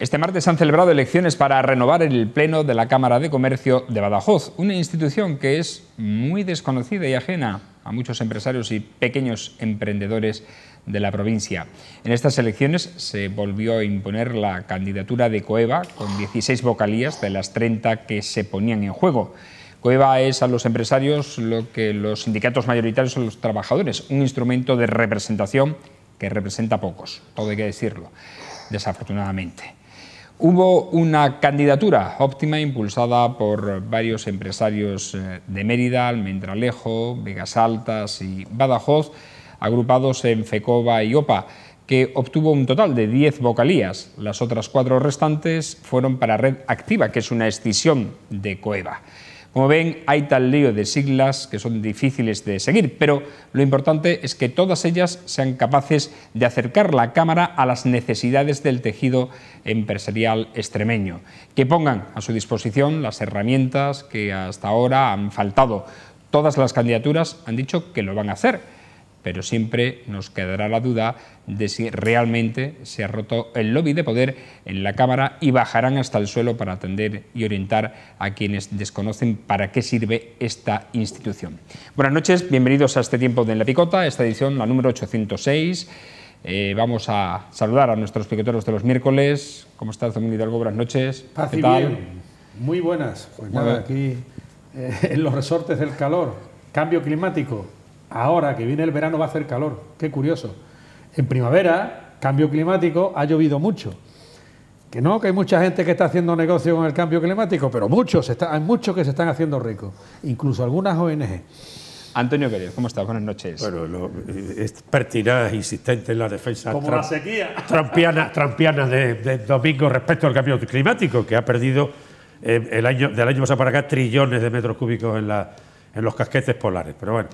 Este martes se han celebrado elecciones para renovar el Pleno de la Cámara de Comercio de Badajoz, una institución que es muy desconocida y ajena a muchos empresarios y pequeños emprendedores de la provincia. En estas elecciones se volvió a imponer la candidatura de Coeva con 16 vocalías de las 30 que se ponían en juego. Coeva es a los empresarios lo que los sindicatos mayoritarios son los trabajadores, un instrumento de representación que representa a pocos, todo hay que decirlo, desafortunadamente. Hubo una candidatura óptima impulsada por varios empresarios de Mérida, Almendralejo, Vegas Altas y Badajoz, agrupados en FECOBA y OPA, que obtuvo un total de 10 vocalías. Las otras 4 restantes fueron para Red Activa, que es una escisión de Coeva. Como ven, hay tal lío de siglas que son difíciles de seguir, pero lo importante es que todas ellas sean capaces de acercar la Cámara a las necesidades del tejido empresarial extremeño, que pongan a su disposición las herramientas que hasta ahora han faltado. Todas las candidaturas han dicho que lo van a hacer, pero siempre nos quedará la duda de si realmente se ha roto el lobby de poder en la Cámara y bajarán hasta el suelo para atender y orientar a quienes desconocen para qué sirve esta institución. Buenas noches, bienvenidos a este tiempo de En la Picota, esta edición, la número 806. Vamos a saludar a nuestros picoteros de los miércoles. ¿Cómo estás, Domingo Hidalgo? Buenas noches. Paz y bien. Muy buenas. Pues nada, aquí en los resortes del calor, cambio climático. Ahora que viene el verano va a hacer calor, qué curioso. En primavera, cambio climático, ha llovido mucho. Que no, que hay mucha gente que está haciendo negocio con el cambio climático, pero hay muchos que se están haciendo ricos, incluso algunas ONG. Antonio Pérez, ¿cómo estás? Buenas noches. Bueno, es pertinaz, insistente en la defensa como la sequía trampiana de Domingo respecto al cambio climático, que ha perdido del año pasado para acá trillones de metros cúbicos en los casquetes polares. Pero bueno,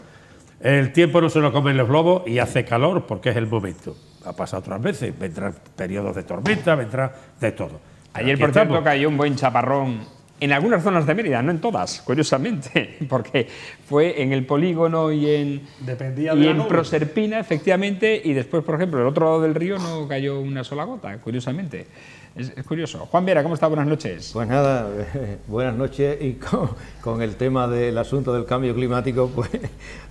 el tiempo no se lo comen los globos y hace calor porque es el momento. Ha pasado otras veces, vendrán periodos de tormenta, vendrá de todo. Ayer, por cierto, cayó un buen chaparrón en algunas zonas de Mérida, no en todas, curiosamente, porque fue en el Polígono y en Proserpina, efectivamente, y después, por ejemplo, el otro lado del río no cayó una sola gota, curiosamente. Es curioso. Juan Vera, ¿cómo está? Buenas noches. Pues nada, buenas noches, y con el tema del asunto del cambio climático, pues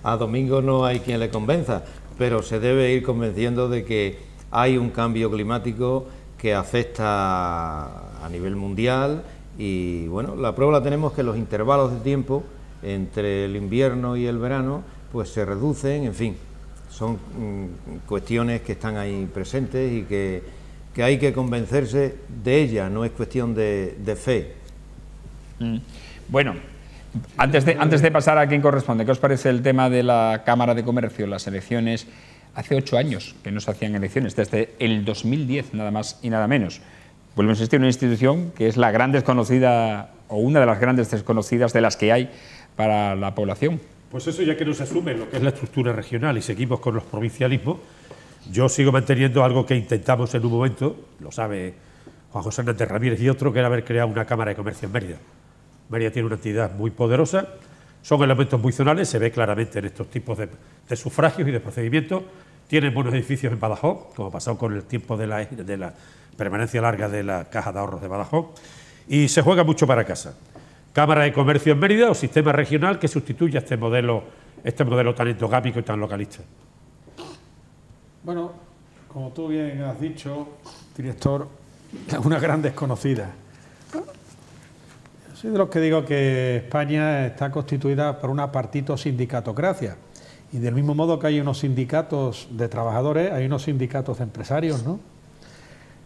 a Domingo no hay quien le convenza, pero se debe ir convenciendo de que hay un cambio climático que afecta a nivel mundial y bueno, la prueba la tenemos que los intervalos de tiempo entre el invierno y el verano pues se reducen, en fin, son cuestiones que están ahí presentes y que hay que convencerse de ella, no es cuestión de fe. Bueno, antes de pasar a quien corresponde, ¿qué os parece el tema de la Cámara de Comercio, las elecciones? Hace 8 años que no se hacían elecciones, desde el 2010, nada más y nada menos. Vuelve a existir una institución que es la gran desconocida, o una de las grandes desconocidas de las que hay para la población. Pues eso, ya que no se asume lo que es la estructura regional y seguimos con los provincialismos, yo sigo manteniendo algo que intentamos en un momento, lo sabe Juan José Hernández Ramírez y otro, que era haber creado una Cámara de Comercio en Mérida. Mérida tiene una entidad muy poderosa, son elementos muy zonales, se ve claramente en estos tipos de sufragios y de procedimientos. Tienen buenos edificios en Badajoz, como ha pasado con el tiempo de la permanencia larga de la Caja de Ahorros de Badajoz, y se juega mucho para casa. Cámara de Comercio en Mérida o sistema regional que sustituya este modelo tan endogámico y tan localista. Bueno, como tú bien has dicho, director, una gran desconocida. Yo soy de los que digo que España está constituida por una partito-sindicatocracia. Y del mismo modo que hay unos sindicatos de trabajadores, hay unos sindicatos de empresarios, ¿no?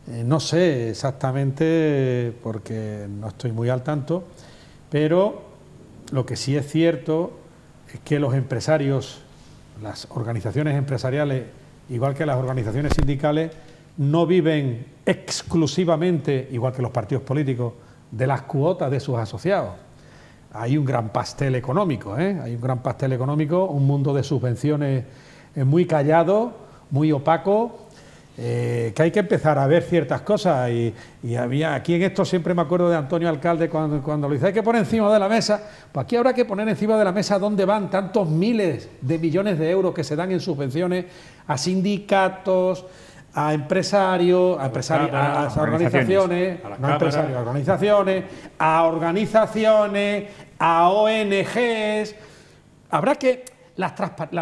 No sé exactamente, porque no estoy muy al tanto, pero lo que sí es cierto es que los empresarios, las organizaciones empresariales, igual que las organizaciones sindicales, no viven exclusivamente, igual que los partidos políticos, de las cuotas de sus asociados. Hay un gran pastel económico, hay un gran pastel económico, un mundo de subvenciones muy callado, muy opaco, que hay que empezar a ver ciertas cosas y había aquí en esto siempre me acuerdo de Antonio Alcalde cuando lo dice, hay que poner encima de la mesa, pues aquí habrá que poner encima de la mesa dónde van tantos miles de millones de euros que se dan en subvenciones a sindicatos, a empresarios, a organizaciones, a ONGs. Habrá que... La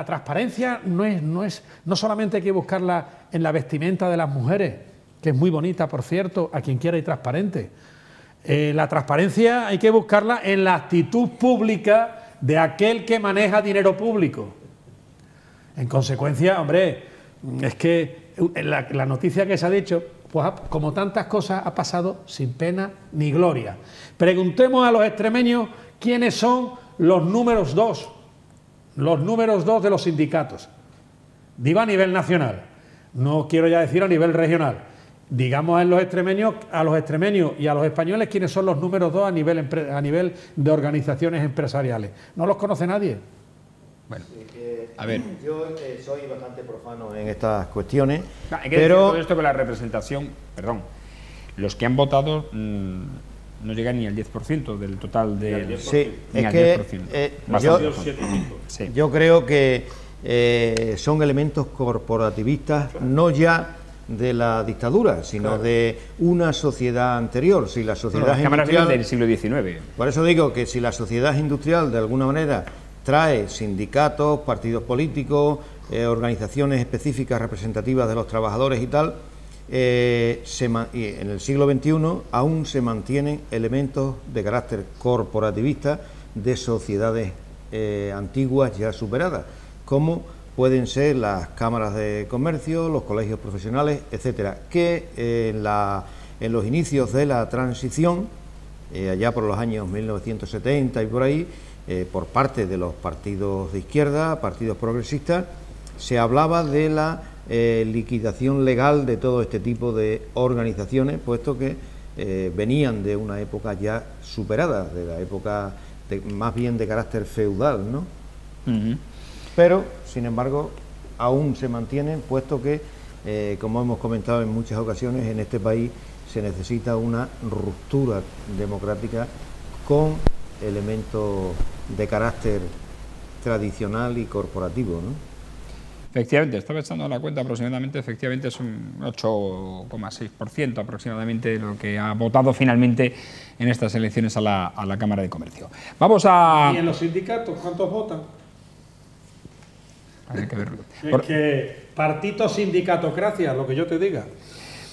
transparencia no solamente hay que buscarla en la vestimenta de las mujeres, que es muy bonita, por cierto, a quien quiera y transparente. La transparencia hay que buscarla en la actitud pública de aquel que maneja dinero público. En consecuencia, hombre, es que la noticia que se ha dicho, pues como tantas cosas, ha pasado sin pena ni gloria. Preguntemos a los extremeños quiénes son los números 2. Los números 2 de los sindicatos. Digo a nivel nacional, no quiero ya decir a nivel regional. Digamos a los extremeños y a los españoles quiénes son los números 2 a nivel de organizaciones empresariales. No los conoce nadie. Bueno, a ver. Yo soy bastante profano en estas cuestiones, hay que decir todo esto con la representación, perdón, los que han votado no llegan ni al 10% del total de... Sí, es que yo creo que son elementos corporativistas, no ya de la dictadura, sino de una sociedad anterior. Si la sociedad industrial del siglo XIX. Por eso digo que si la sociedad industrial de alguna manera trae sindicatos, partidos políticos, organizaciones específicas representativas de los trabajadores y tal, y en el siglo XXI aún se mantienen elementos de carácter corporativista de sociedades antiguas ya superadas, como pueden ser las cámaras de comercio, los colegios profesionales, etcétera, que en los inicios de la transición, allá por los años 1970 y por ahí, por parte de los partidos de izquierda, partidos progresistas, se hablaba de la liquidación legal de todo este tipo de organizaciones, puesto que venían de una época ya superada, de la época más bien de carácter feudal, ¿no? Pero, sin embargo, aún se mantienen, puesto que, como hemos comentado en muchas ocasiones, en este país se necesita una ruptura democrática con elementos de carácter tradicional y corporativo, ¿no? Efectivamente, estaba echando la cuenta aproximadamente, efectivamente es un 8,6% aproximadamente de lo que ha votado finalmente en estas elecciones a la Cámara de Comercio. Vamos a... ¿Y en los sindicatos cuántos votan? Hay que verlo. Es que partito sindicatocracia, lo que yo te diga.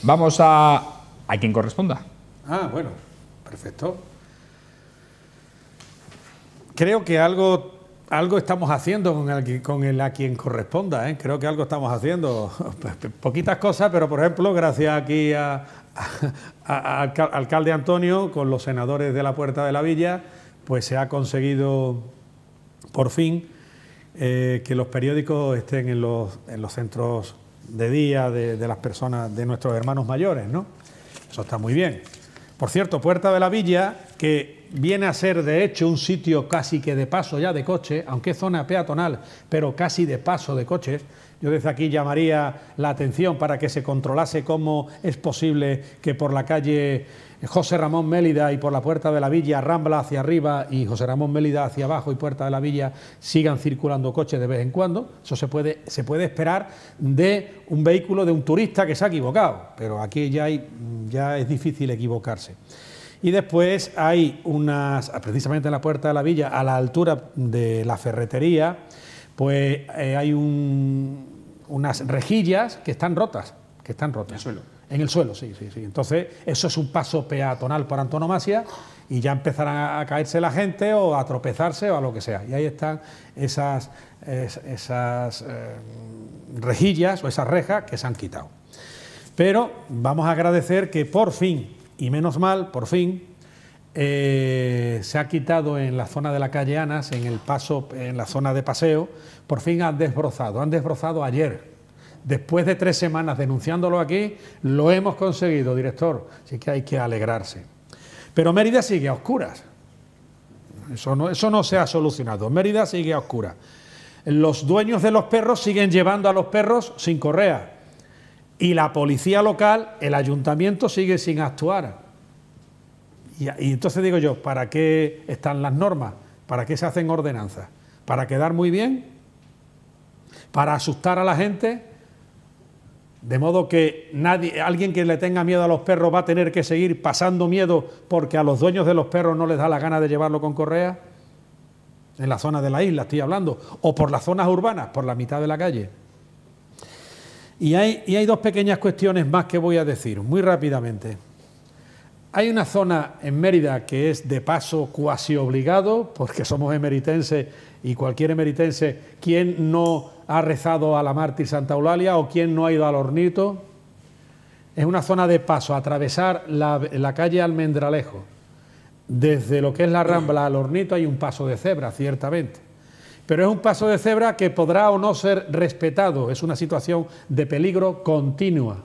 Vamos a... ¿Hay quien corresponda? Ah, bueno, perfecto. Creo que algo estamos haciendo con el a quien corresponda, ¿eh? Creo que algo estamos haciendo. Poquitas cosas, pero por ejemplo, gracias aquí al alcalde Antonio, con los senadores de la Puerta de la Villa, pues se ha conseguido por fin que los periódicos estén en los centros de día de las personas, de nuestros hermanos mayores, ¿no? Eso está muy bien. Por cierto, Puerta de la Villa, que viene a ser de hecho un sitio casi que de paso ya de coche, aunque es zona peatonal, pero casi de paso de coches. Yo desde aquí llamaría la atención para que se controlase cómo es posible que por la calle José Ramón Mélida y por la Puerta de la Villa, Rambla hacia arriba y José Ramón Mélida hacia abajo y Puerta de la Villa sigan circulando coches de vez en cuando. Eso se puede esperar de un vehículo, de un turista que se ha equivocado, pero aquí ya es difícil equivocarse. Y después hay precisamente en la Puerta de la Villa, a la altura de la ferretería, pues hay unas rejillas que están rotas. En el suelo. En el suelo, sí. Entonces, eso es un paso peatonal por antonomasia y ya empezarán a caerse la gente o a tropezarse o a lo que sea. Y ahí están esas rejillas o esas rejas que se han quitado. Pero vamos a agradecer que por fin, y menos mal, por fin, se ha quitado en la zona de la calle Anas, en la zona de paseo, por fin han desbrozado ayer. Después de 3 semanas denunciándolo aquí, lo hemos conseguido, director, así que hay que alegrarse. Pero Mérida sigue a oscuras, eso no se ha solucionado, Mérida sigue a oscuras. Los dueños de los perros siguen llevando a los perros sin correa y la policía local, el ayuntamiento sigue sin actuar. Y entonces digo yo, ¿para qué están las normas? ¿Para qué se hacen ordenanzas? ¿Para quedar muy bien? ¿Para asustar a la gente? De modo que alguien que le tenga miedo a los perros va a tener que seguir pasando miedo porque a los dueños de los perros no les da la gana de llevarlo con correa. En la zona de la isla estoy hablando, o por las zonas urbanas, por la mitad de la calle. Y hay dos pequeñas cuestiones más que voy a decir, muy rápidamente. Hay una zona en Mérida que es de paso cuasi obligado, porque somos emeritenses y cualquier emeritense, ¿quién no ha rezado a la mártir Santa Eulalia o quién no ha ido al Hornito? Es una zona de paso, atravesar la calle Almendralejo. Desde lo que es la Rambla al Hornito hay un paso de cebra, ciertamente. Pero es un paso de cebra que podrá o no ser respetado, es una situación de peligro continua.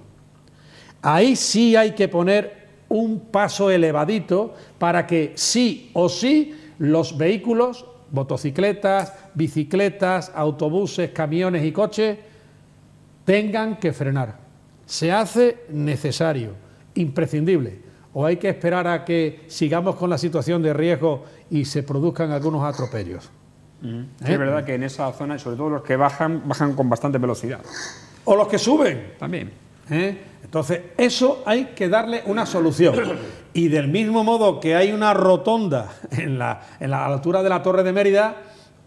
Ahí sí hay que poner un paso elevadito para que sí o sí los vehículos, motocicletas, bicicletas, autobuses, camiones y coches tengan que frenar. Se hace necesario, imprescindible, o hay que esperar a que sigamos con la situación de riesgo y se produzcan algunos atropellos. Sí, es verdad que en esa zona, sobre todo los que bajan con bastante velocidad. O los que suben. También. Entonces, eso hay que darle una solución. Y del mismo modo que hay una rotonda en la altura de la Torre de Mérida,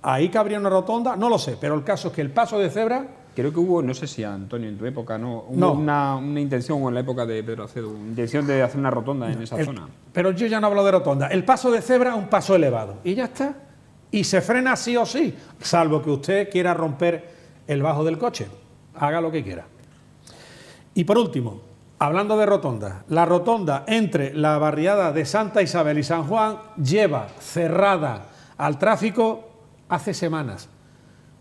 ahí cabría una rotonda, no lo sé, pero el caso es que el paso de cebra... Creo que hubo, no sé si Antonio en tu época, ¿no? Hubo una intención, o en la época de Pedro Acedo, una intención de hacer una rotonda en esa zona. Pero yo ya no hablo de rotonda. El paso de cebra, un paso elevado. Y ya está. Y se frena sí o sí, salvo que usted quiera romper el bajo del coche. Haga lo que quiera. Y por último, hablando de rotonda, la rotonda entre la barriada de Santa Isabel y San Juan lleva cerrada al tráfico hace semanas.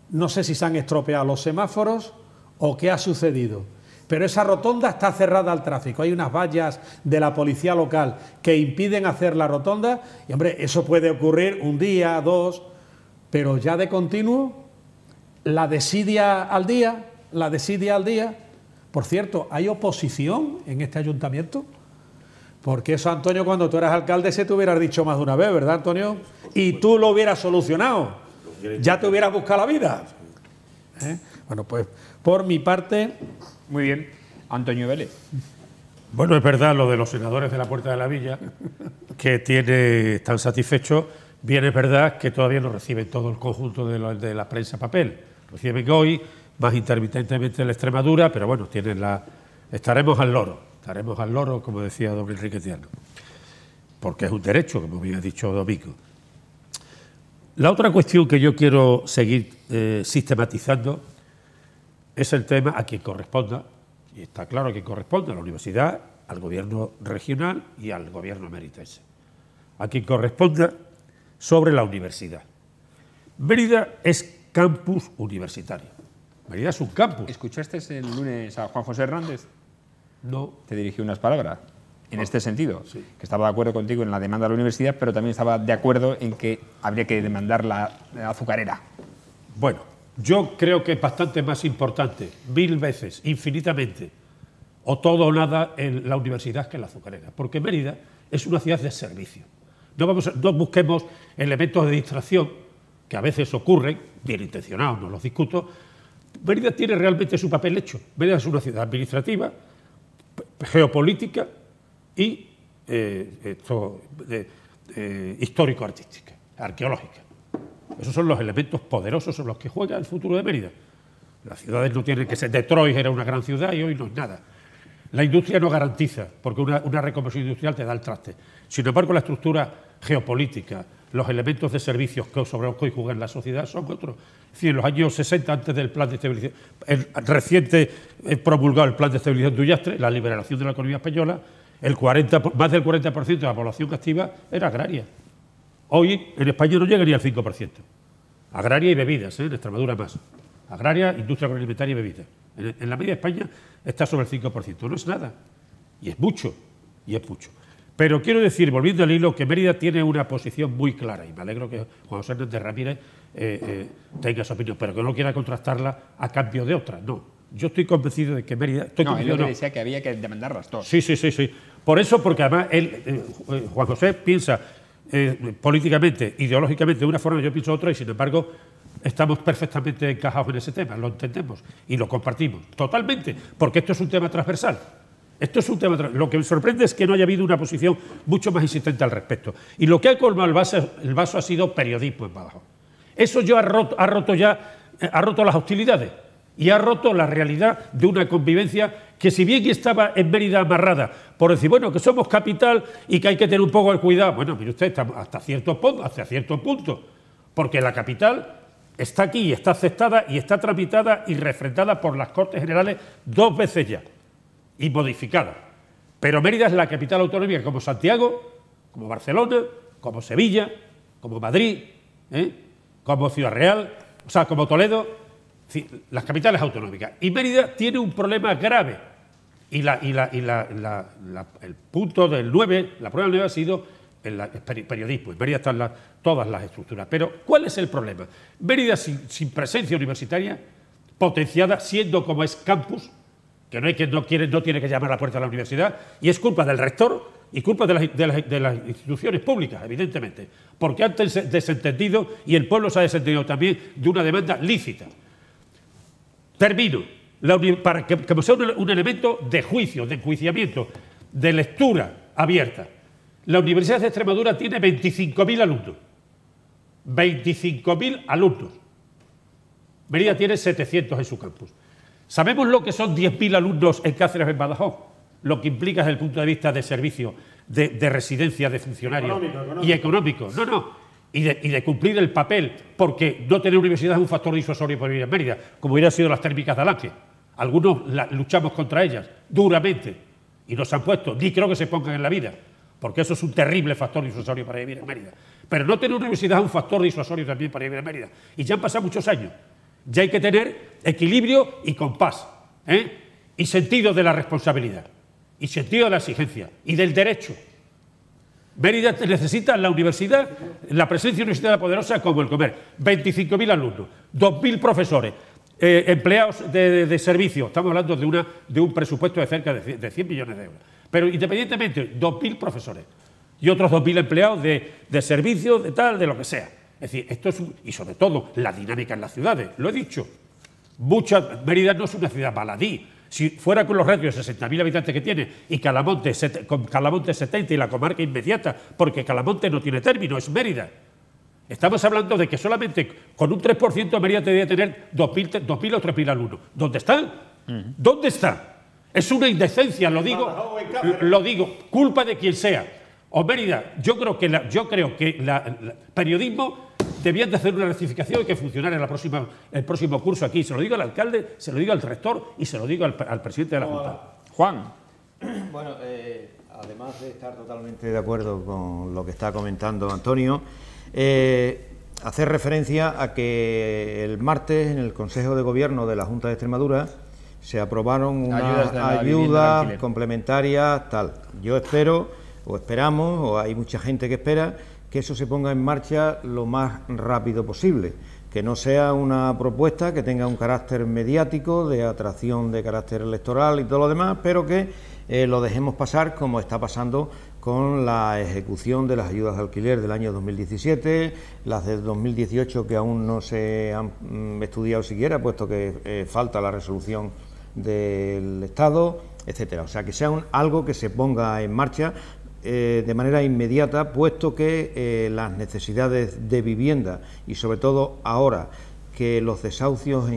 No sé si se han estropeado los semáforos o qué ha sucedido, pero esa rotonda está cerrada al tráfico. Hay unas vallas de la policía local que impiden hacer la rotonda y, hombre, eso puede ocurrir un día, dos, pero ya de continuo, la desidia al día. Por cierto, ¿hay oposición en este ayuntamiento? Porque eso, Antonio, cuando tú eras alcalde se te hubieras dicho más de una vez, ¿verdad, Antonio? Y tú lo hubieras solucionado. Ya te hubieras buscado la vida. Bueno, pues por mi parte... Muy bien. Antonio Vélez. Bueno, es verdad lo de los senadores de la Puerta de la Villa, que están satisfechos. Bien, es verdad que todavía no reciben todo el conjunto de la prensa papel. Reciben hoy, más intermitentemente en la Extremadura, pero bueno, estaremos al loro, como decía don Enrique Tierno, porque es un derecho, como bien ha dicho Domingo. La otra cuestión que yo quiero seguir sistematizando es el tema a quien corresponda, y está claro a quien corresponde, a la universidad, al gobierno regional y al gobierno emeritense. A quien corresponda sobre la universidad. Mérida es campus universitario. Mérida es un campus. ¿Escuchaste el lunes a Juan José Hernández? No. Te dirigió unas palabras en este sentido, sí, que estaba de acuerdo contigo en la demanda de la universidad, pero también estaba de acuerdo en que habría que demandar la azucarera. Bueno, yo creo que es bastante más importante, 1000 veces, infinitamente, o todo o nada en la universidad que en la azucarera, porque Mérida es una ciudad de servicio. No busquemos elementos de distracción, que a veces ocurren, bien intencionados, no los discuto. Mérida tiene realmente su papel hecho. Mérida es una ciudad administrativa, geopolítica y histórico-artística, arqueológica. Esos son los elementos poderosos sobre los que juega el futuro de Mérida. Las ciudades no tienen que ser... Detroit era una gran ciudad y hoy no es nada. La industria no garantiza, porque una reconversión industrial te da el traste. Sin embargo, la estructura geopolítica, los elementos de servicios sobre los que hoy juega en la sociedad son otros. Es decir, en los años 60, antes del plan de estabilización, el reciente promulgado el plan de estabilización de Ullastre, la liberación de la economía española, más del 40% de la población activa era agraria. Hoy en España no llega ni al 5%. Agraria y bebidas, en Extremadura más. Agraria, industria agroalimentaria y bebidas. En la media de España está sobre el 5%. No es nada. Y es mucho. Pero quiero decir, volviendo al hilo, que Mérida tiene una posición muy clara, y me alegro que Juan José Hernández Ramírez tenga esa opinión, pero que no quiera contrastarla a cambio de otra. No. Yo estoy convencido de que Mérida... Él decía que había que demandarlas todas. Sí. Por eso, porque además Juan José piensa políticamente, ideológicamente de una forma, yo pienso otra, y sin embargo estamos perfectamente encajados en ese tema, lo entendemos y lo compartimos totalmente, porque esto es un tema transversal. Esto es un tema. Lo que me sorprende es que no haya habido una posición mucho más insistente al respecto. Y lo que ha colmado el vaso ha sido periodismo en Badajoz. Eso ya ha roto las hostilidades y ha roto la realidad de una convivencia que, si bien estaba en Mérida amarrada por decir, bueno, que somos capital y que hay que tener un poco de cuidado. Bueno, mire usted, hasta cierto punto, porque la capital está aquí, está aceptada y está tramitada y refrendada por las Cortes Generales 2 veces ya y modificada. Pero Mérida es la capital autonómica como Santiago, como Barcelona, como Sevilla, como Madrid, como Ciudad Real, o sea, como Toledo, las capitales autonómicas. Y Mérida tiene un problema grave. Y el punto del 9, la prueba del 9 ha sido el periodismo. En Mérida están todas las estructuras. Pero ¿cuál es el problema? Mérida sin presencia universitaria, potenciada, siendo como es campus, que no tiene que llamar a la puerta de la universidad, y es culpa del rector y culpa de las instituciones públicas, evidentemente, porque han desentendido, y el pueblo se ha desentendido también, de una demanda lícita. Termino. Para que sea un elemento de juicio, de enjuiciamiento, de lectura abierta. La Universidad de Extremadura tiene 25.000 alumnos. 25.000 alumnos. Mérida tiene 700 en su campus. ¿Sabemos lo que son 10.000 alumnos en Cáceres, en Badajoz? Lo que implica desde el punto de vista de servicio, de residencia, de funcionarios y económico. Y de cumplir el papel, porque no tener universidad es un factor disuasorio para vivir en Mérida, como hubieran sido las térmicas de Alange. Algunos luchamos contra ellas duramente y nos han puesto, ni creo que se pongan en la vida, porque eso es un terrible factor disuasorio para vivir en Mérida. Pero no tener universidad es un factor disuasorio también para vivir en Mérida. Y ya han pasado muchos años. Ya hay que tener equilibrio y compás, y sentido de la responsabilidad, y sentido de la exigencia, y del derecho. Mérida necesita la universidad, la presencia universitaria poderosa como el comer. 25.000 alumnos, 2.000 profesores, empleados de servicio. Estamos hablando de un presupuesto de cerca de 100 millones de euros. Pero independientemente, 2.000 profesores y otros 2.000 empleados de servicio, de lo que sea. Es decir, esto es y sobre todo la dinámica en las ciudades, lo he dicho. Mérida no es una ciudad baladí. Si fuera con los radios de 60.000 habitantes que tiene y Calamonte 70 y la comarca inmediata, porque Calamonte no tiene término, es Mérida. Estamos hablando de que solamente con un 3% Mérida debería tener 2.000 o 3.000 alumnos. ¿Dónde están? ¿Dónde están? Es una indecencia, lo digo, culpa de quien sea. O Mérida, yo creo que el periodismo debían de hacer una rectificación y que funcionara el próximo curso aquí. Se lo digo al alcalde, se lo digo al rector y se lo digo al presidente de la Junta. Juan. Bueno, además de estar totalmente de acuerdo con lo que está comentando Antonio, hacer referencia a que el martes en el Consejo de Gobierno de la Junta de Extremadura se aprobaron unas ayudas complementarias, tal. Yo espero, o esperamos, o hay mucha gente que espera, que eso se ponga en marcha lo más rápido posible, que no sea una propuesta que tenga un carácter mediático, de atracción de carácter electoral y todo lo demás, pero que lo dejemos pasar como está pasando con la ejecución de las ayudas de alquiler del año 2017, las del 2018 que aún no se han estudiado siquiera, puesto que falta la resolución del Estado, etcétera. O sea, que sea algo que se ponga en marcha de manera inmediata, puesto que las necesidades de vivienda y sobre todo ahora que los desahucios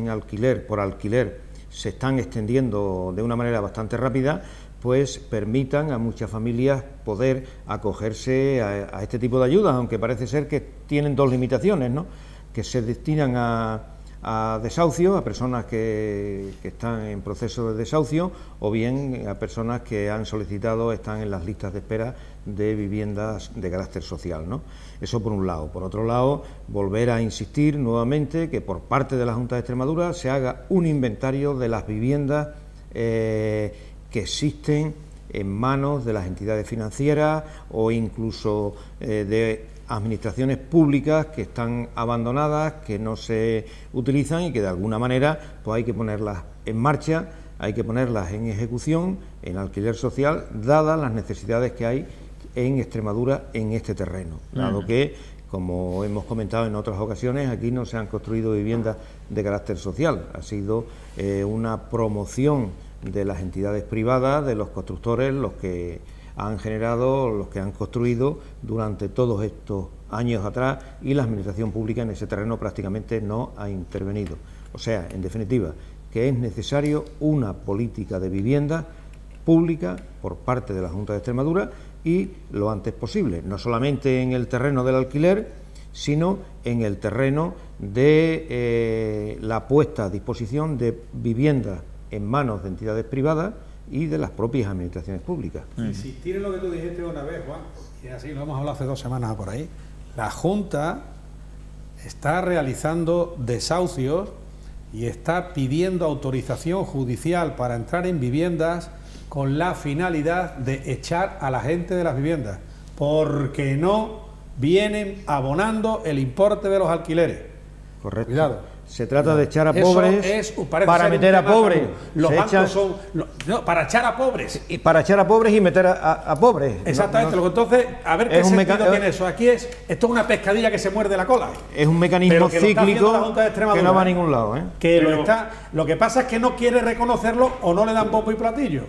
por alquiler se están extendiendo de una manera bastante rápida, pues permitan a muchas familias poder acogerse a este tipo de ayudas, aunque parece ser que tienen dos limitaciones, ¿no? Que se destinan a desahucio, a personas que están en proceso de desahucio, o bien a personas que han solicitado, están en las listas de espera de viviendas de carácter social, ¿no? Eso por un lado. Por otro lado, volver a insistir nuevamente que por parte de la Junta de Extremadura se haga un inventario de las viviendas que existen en manos de las entidades financieras o incluso de administraciones públicas que están abandonadas, que no se utilizan y que de alguna manera pues hay que ponerlas en marcha, hay que ponerlas en ejecución, en alquiler social, dadas las necesidades que hay en Extremadura en este terreno, dado que como hemos comentado en otras ocasiones, aquí no se han construido viviendas de carácter social, ha sido una promoción de las entidades privadas, de los constructores, los que han generado, los que han construido durante todos estos años atrás, y la administración pública en ese terreno prácticamente no ha intervenido. O sea, en definitiva, que es necesario una política de vivienda pública por parte de la Junta de Extremadura y lo antes posible, no solamente en el terreno del alquiler, sino en el terreno de la puesta a disposición de viviendas en manos de entidades privadas y de las propias administraciones públicas. Insistir en lo que tú dijiste una vez, Juan, y así lo hemos hablado hace 2 semanas por ahí. La Junta está realizando desahucios y está pidiendo autorización judicial para entrar en viviendas con la finalidad de echar a la gente de las viviendas, porque no vienen abonando el importe de los alquileres. Correcto. Cuidado. Se trata de echar a pobres para meter a pobres. Los bancos son... No, para echar a pobres. Y para echar a pobres y meter a pobres. Exactamente. Entonces, a ver qué sentido tiene eso. Aquí esto es una pescadilla que se muerde la cola. Es un mecanismo cíclico que no va a ningún lado. Lo que pasa es que no quiere reconocerlo o no le dan bombo y platillo.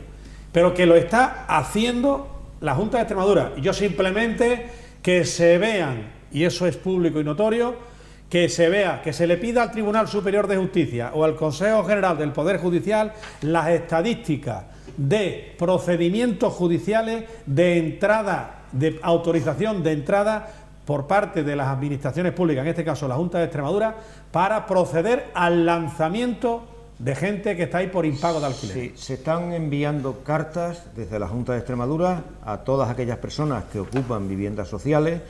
Pero que lo está haciendo la Junta de Extremadura. Y yo simplemente que se vean, y eso es público y notorio, que se vea, que se le pida al Tribunal Superior de Justicia o al Consejo General del Poder Judicial las estadísticas de procedimientos judiciales de entrada, de autorización de entrada por parte de las administraciones públicas, en este caso la Junta de Extremadura, para proceder al lanzamiento de gente que está ahí por impago de alquiler. Sí, se están enviando cartas desde la Junta de Extremadura a todas aquellas personas que ocupan viviendas sociales,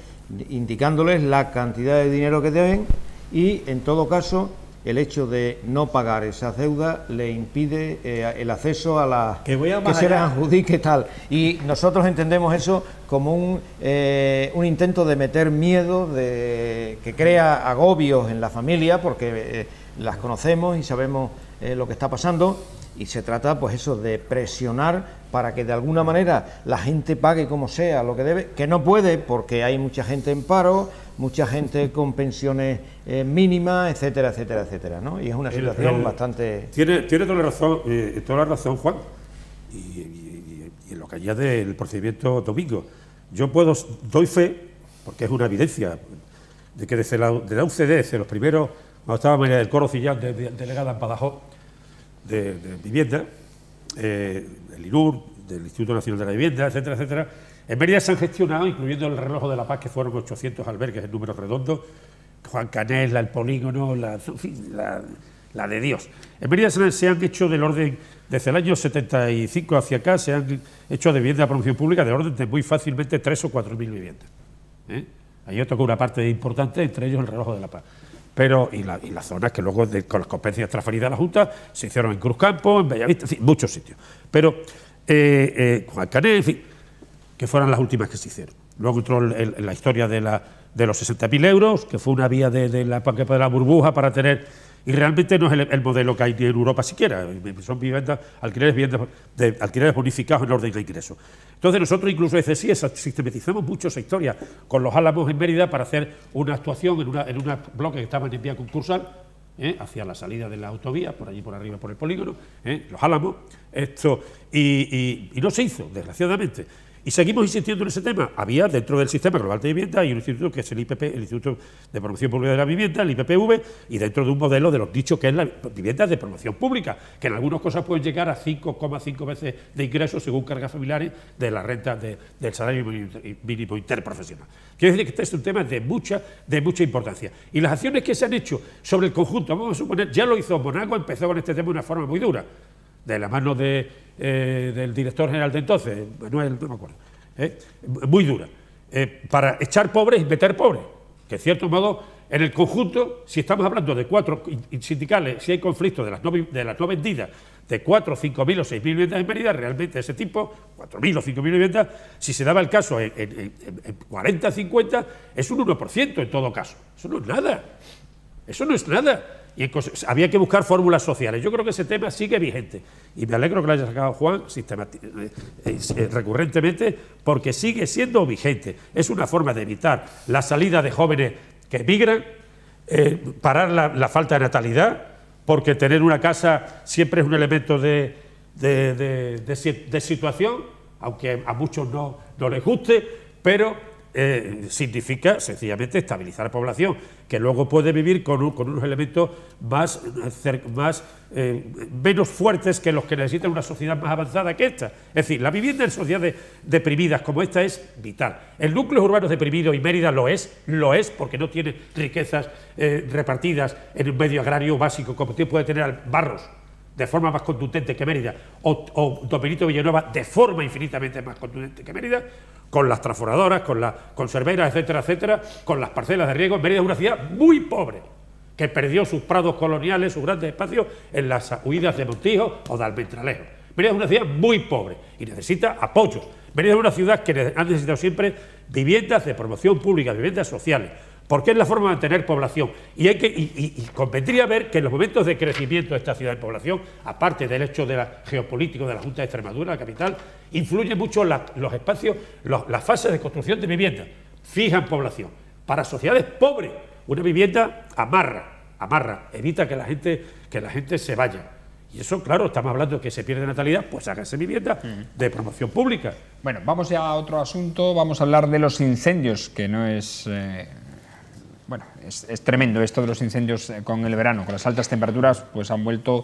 indicándoles la cantidad de dinero que deben y, en todo caso, el hecho de no pagar esas deudas le impide el acceso a las que se les adjudique tal. Y nosotros entendemos eso como un intento de meter miedo, que crea agobios en la familia, porque las conocemos y sabemos lo que está pasando. Y se trata, pues eso, de presionar para que de alguna manera la gente pague como sea lo que debe, que no puede porque hay mucha gente en paro, mucha gente con pensiones mínimas, etcétera, etcétera, etcétera, ¿no? Y es una situación bastante... Tiene toda la razón, Juan, y en lo que añade el procedimiento Domingo. Yo doy fe, porque es una evidencia, de que desde la UCD, desde los primeros, cuando estaba María del Corro Cillán, delegada en Badajoz, de vivienda, del INUR, del Instituto Nacional de la Vivienda, etcétera, etcétera. En Mérida se han gestionado, incluyendo el Reloj de la Paz, que fueron 800 albergues en números redondos, Juan Canela, el Polígono, la de Dios. En Mérida se han hecho del orden, desde el año 75 hacia acá, se han hecho de vivienda de promoción pública del orden de muy fácilmente 3.000 o 4.000 viviendas. Ahí tocó una parte importante, entre ellos el Reloj de la Paz. Pero, y las zonas que luego, con las competencias transferidas a la Junta, se hicieron en Cruzcampo, en Bellavista, en fin, muchos sitios. Pero, Juan Cané, en fin, que fueron las últimas que se hicieron. Luego entró la historia de los 60.000 euros, que fue una vía de la burbuja para tener... Y realmente no es el modelo que hay en Europa siquiera. Son viviendas, alquileres bonificados en orden de ingreso. Entonces nosotros incluso desde sí sistematizamos mucho esa historia con los Álamos en Mérida para hacer una actuación en un bloque que estaban en vía concursal, hacia la salida de la autovía, por allí por arriba por el polígono, los Álamos, y no se hizo, desgraciadamente. Y seguimos insistiendo en ese tema. Había dentro del Sistema Global de Vivienda hay un instituto que es el IPP, el Instituto de Promoción Pública de la Vivienda, el IPPV, y dentro de un modelo de los dichos que es la vivienda de promoción pública, que en algunas cosas pueden llegar a 5,5 veces de ingresos según cargas familiares de la renta del salario mínimo interprofesional. Quiero decir que este es un tema de mucha importancia. Y las acciones que se han hecho sobre el conjunto, vamos a suponer, ya lo hizo Monago, empezó con este tema de una forma muy dura, de la mano del director general de entonces, Manuel, no me acuerdo, muy dura, para echar pobres y meter pobres, que en cierto modo, en el conjunto, si estamos hablando de 4 sindicales, si hay conflictos de las no vendidas, de 4, 5.000 o 6.000 viviendas en Mérida, realmente ese tipo, 4.000 o 5.000 viviendas, si se daba el caso en 40, 50, es un 1% en todo caso. Eso no es nada. Eso no es nada. y había que buscar fórmulas sociales. Yo creo que ese tema sigue vigente y me alegro que lo haya sacado Juan recurrentemente, porque sigue siendo vigente. Es una forma de evitar la salida de jóvenes que emigran, parar la falta de natalidad, porque tener una casa siempre es un elemento de situación, aunque a muchos no les guste, pero significa sencillamente estabilizar la población, que luego puede vivir con unos elementos menos fuertes que los que necesita una sociedad más avanzada que esta. Es decir, la vivienda en sociedades deprimidas como esta es vital. El núcleo urbano deprimido, y Mérida lo es porque no tiene riquezas repartidas en un medio agrario básico como puede tener Barros, de forma más contundente que Mérida, o Don Benito Villanueva, de forma infinitamente más contundente que Mérida, con las transformadoras, con las conserveras, etcétera, etcétera, con las parcelas de riego. Mérida es una ciudad muy pobre, que perdió sus prados coloniales, sus grandes espacios, en las huidas de Montijo o de Almendralejo. Mérida es una ciudad muy pobre y necesita apoyos. Mérida es una ciudad que ha necesitado siempre viviendas de promoción pública, viviendas sociales, porque es la forma de mantener población. Y convendría ver que en los momentos de crecimiento de esta ciudad de población, aparte del hecho geopolítico de la Junta de Extremadura, la capital, influye mucho los espacios, las fases de construcción de vivienda. Fijan población. Para sociedades pobres, una vivienda amarra, evita que la gente se vaya. Y eso, claro, estamos hablando de que se pierde natalidad, pues hágase vivienda de promoción pública. Bueno, vamos ya a otro asunto, vamos a hablar de los incendios, que no es... Bueno, es tremendo esto de los incendios con el verano. Con las altas temperaturas pues han vuelto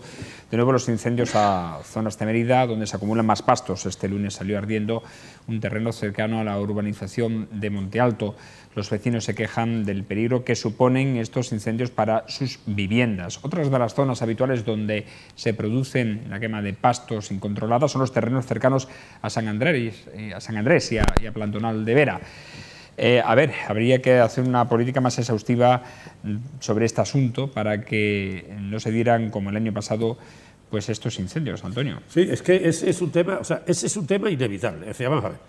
de nuevo los incendios a zonas de Mérida donde se acumulan más pastos. Este lunes salió ardiendo un terreno cercano a la urbanización de Monte Alto. Los vecinos se quejan del peligro que suponen estos incendios para sus viviendas. Otras de las zonas habituales donde se producen la quema de pastos incontrolada son los terrenos cercanos a San Andrés y a Plantonal de Vera. Habría que hacer una política más exhaustiva sobre este asunto para que no se dieran, como el año pasado, pues estos incendios, Antonio. Sí, es que ese es un tema inevitable. Es decir, vamos a ver.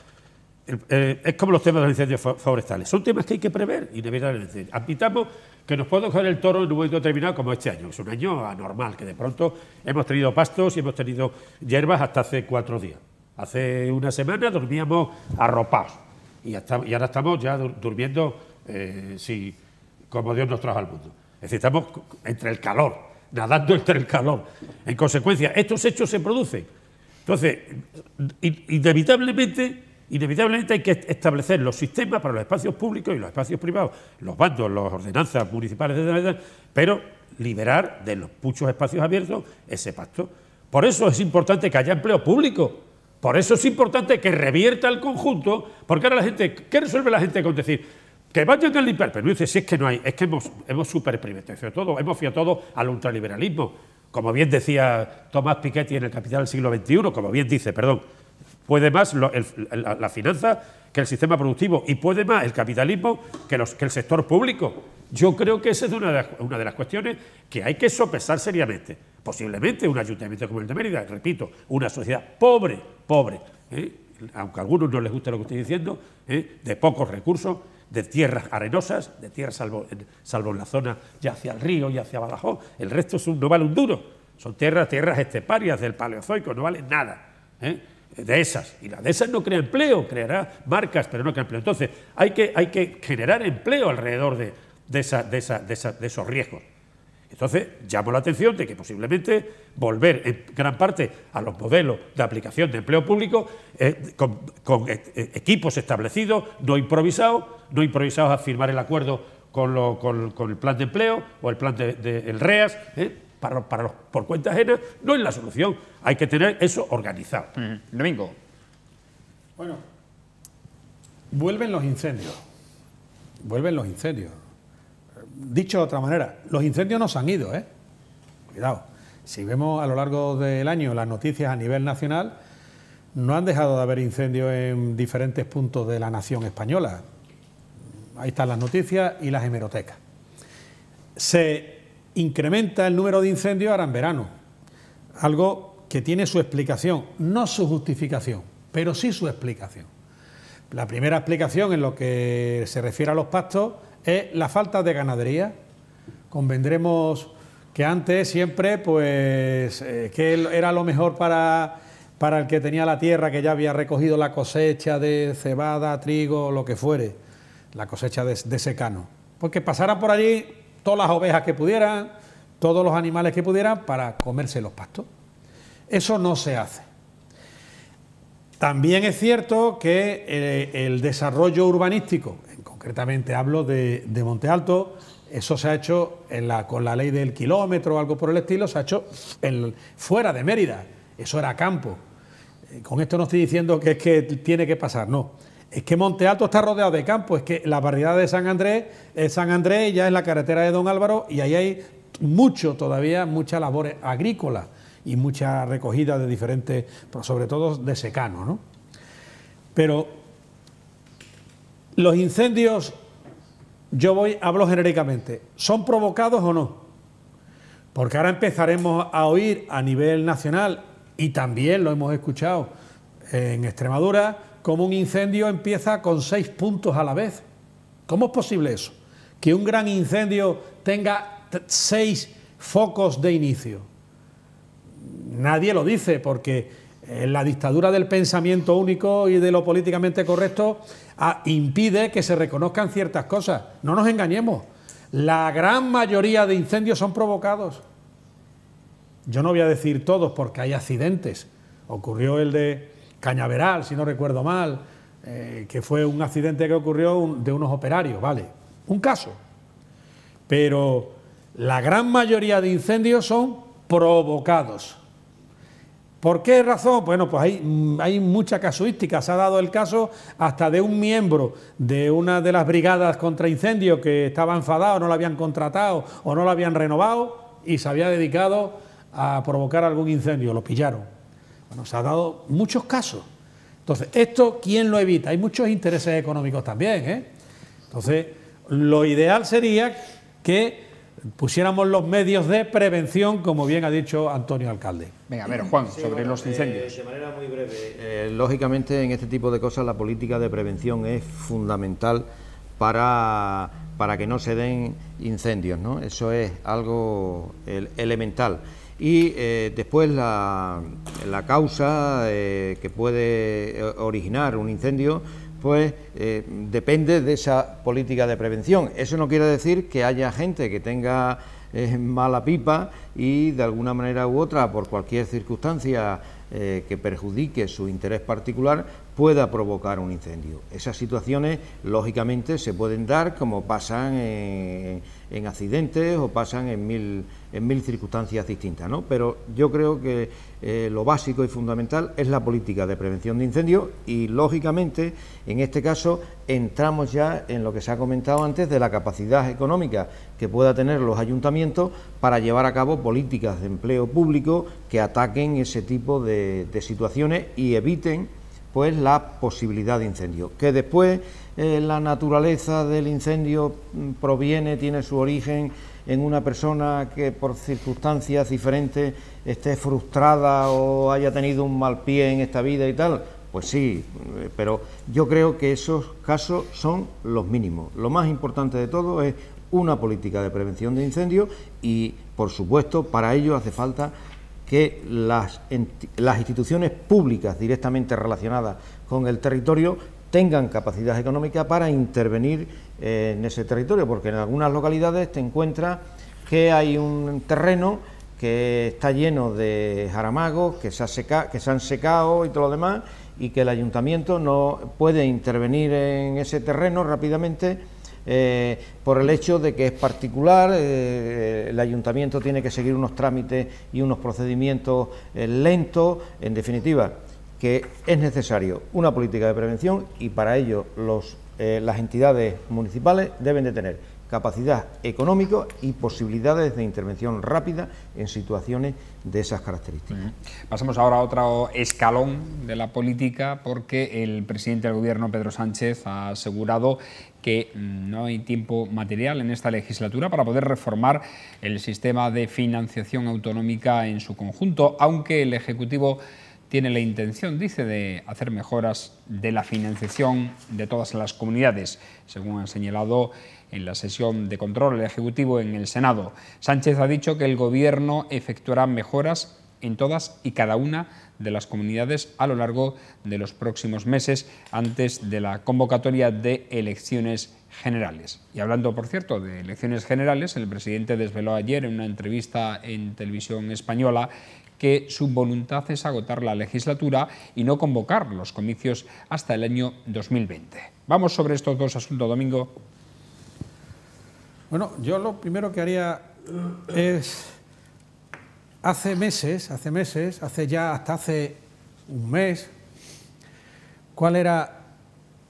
Es como los temas de los incendios forestales. Son temas que hay que prever, inevitablemente. Admitamos que nos puede coger el toro en un momento determinado como este año. Es un año anormal, que de pronto hemos tenido pastos y hemos tenido hierbas hasta hace 4 días. Hace una semana dormíamos arropados. Y ahora estamos ya durmiendo como Dios nos trajo al mundo. Es decir, estamos entre el calor, nadando entre el calor. En consecuencia, estos hechos se producen. Entonces, inevitablemente hay que establecer los sistemas para los espacios públicos y los espacios privados, los bandos, las ordenanzas municipales, pero liberar de los muchos espacios abiertos ese pasto. Por eso es importante que haya empleo público. Por eso es importante que revierta el conjunto, porque ahora la gente, ¿qué resuelve la gente con decir? Que vayan a limpiar, pero no dice, si es que no hay, es que hemos superprivatizado todo, hemos fiado todo al ultraliberalismo. Como bien decía Tomás Piketty en El Capital del siglo XXI, como bien dice, puede más la finanza que el sistema productivo y puede más el capitalismo que el sector público. Yo creo que esa es una de las cuestiones que hay que sopesar seriamente. Posiblemente un ayuntamiento como el de Mérida, repito, una sociedad pobre, aunque a algunos no les guste lo que estoy diciendo, de pocos recursos, de tierras arenosas, de tierras salvo en la zona ya hacia el río y hacia Badajoz. El resto no vale un duro. Son tierras esteparias del Paleozoico, no valen nada. De esas. Y la de esas no crea empleo, creará marcas, pero no crea empleo. Entonces, hay que generar empleo alrededor de esos riesgos. Entonces, llamo la atención de que posiblemente volver en gran parte a los modelos de aplicación de empleo público con equipos establecidos, no improvisados a firmar el acuerdo con el plan de empleo o el plan el REAS, por cuenta ajena, no es la solución. Hay que tener eso organizado. Domingo. Bueno, vuelven los incendios. Dicho de otra manera, los incendios no se han ido, ¿eh? Cuidado. Si vemos a lo largo del año las noticias a nivel nacional, no han dejado de haber incendios en diferentes puntos de la nación española. Ahí están las noticias y las hemerotecas. Se incrementa el número de incendios ahora en verano, algo que tiene su explicación, no su justificación, pero sí su explicación. La primera explicación en lo que se refiere a los pastos es la falta de ganadería. Convendremos que antes siempre, pues, que era lo mejor para el que tenía la tierra, que ya había recogido la cosecha de cebada, trigo, lo que fuere, la cosecha de secano. Pues que pasaran por allí todas las ovejas que pudieran, todos los animales que pudieran, para comerse los pastos. Eso no se hace. También es cierto que el desarrollo urbanístico, concretamente hablo de Monte Alto, eso se ha hecho con la ley del kilómetro o algo por el estilo, se ha hecho fuera de Mérida, eso era campo. Con esto no estoy diciendo que es que tiene que pasar, no. Es que Monte Alto está rodeado de campo, es que la variedad de San Andrés ya es la carretera de Don Álvaro y ahí hay todavía mucha labor agrícola y mucha recogida de diferentes, pero sobre todo de secano, ¿no? Pero los incendios, hablo genéricamente, ¿son provocados o no? Porque ahora empezaremos a oír a nivel nacional, y también lo hemos escuchado en Extremadura, como un incendio empieza con 6 puntos a la vez. ¿Cómo es posible eso? Que un gran incendio tenga 6 focos de inicio. Nadie lo dice, porque la dictadura del pensamiento único y de lo políticamente correcto impide que se reconozcan ciertas cosas. No nos engañemos, la gran mayoría de incendios son provocados. Yo no voy a decir todos porque hay accidentes. Ocurrió el de Cañaveral, si no recuerdo mal, que fue un accidente que ocurrió de unos operarios, vale, un caso. Pero la gran mayoría de incendios son provocados. ¿Por qué razón? Bueno, pues hay mucha casuística. Se ha dado el caso hasta de un miembro de una de las brigadas contra incendios que estaba enfadado, no lo habían contratado o no lo habían renovado y se había dedicado a provocar algún incendio, lo pillaron. Bueno, se ha dado muchos casos. Entonces, ¿esto quién lo evita? Hay muchos intereses económicos también, ¿eh? Entonces, lo ideal sería que pusiéramos los medios de prevención, como bien ha dicho Antonio Alcalde. Venga, a ver, Juan, sobre los incendios. De manera muy breve, lógicamente en este tipo de cosas la política de prevención es fundamental para que no se den incendios, ¿no? Eso es algo elemental. Y después la causa que puede originar un incendio, pues depende de esa política de prevención. Eso no quiere decir que haya gente que tenga mala pipa y de alguna manera u otra, por cualquier circunstancia que perjudique su interés particular, pueda provocar un incendio. Esas situaciones, lógicamente, se pueden dar como pasan en accidentes o pasan en mil circunstancias distintas, ¿no? Pero yo creo que lo básico y fundamental es la política de prevención de incendios y, lógicamente, en este caso entramos ya en lo que se ha comentado antes de la capacidad económica que pueda tener los ayuntamientos para llevar a cabo políticas de empleo público que ataquen ese tipo de situaciones y eviten pues la posibilidad de incendio. Que después la naturaleza del incendio tiene su origen en una persona que por circunstancias diferentes esté frustrada o haya tenido un mal pie en esta vida y tal, pues sí, pero yo creo que esos casos son los mínimos. Lo más importante de todo es una política de prevención de incendios y, por supuesto, para ello hace falta que las instituciones públicas directamente relacionadas con el territorio tengan capacidad económica para intervenir en ese territorio, porque en algunas localidades te encuentras que hay un terreno que está lleno de jaramagos, que se han secado y todo lo demás, y que el ayuntamiento no puede intervenir en ese terreno rápidamente por el hecho de que es particular, el ayuntamiento tiene que seguir unos trámites y unos procedimientos lentos, en definitiva, que es necesario una política de prevención y para ello las entidades municipales deben de tener capacidad económica y posibilidades de intervención rápida en situaciones de esas características. Pasamos ahora a otro escalón de la política, porque el presidente del Gobierno, Pedro Sánchez, ha asegurado que no hay tiempo material en esta legislatura para poder reformar el sistema de financiación autonómica en su conjunto, aunque el Ejecutivo tiene la intención, dice, de hacer mejoras de la financiación de todas las comunidades, según han señalado en la sesión de control del Ejecutivo en el Senado. Sánchez ha dicho que el Gobierno efectuará mejoras en todas y cada una de las comunidades a lo largo de los próximos meses, antes de la convocatoria de elecciones generales. Y hablando, por cierto, de elecciones generales, el presidente desveló ayer en una entrevista en Televisión Española que su voluntad es agotar la legislatura y no convocar los comicios hasta el año 2020. Vamos sobre estos dos asuntos, Domingo. Bueno, yo lo primero que haría es, hasta hace un mes, ¿cuál era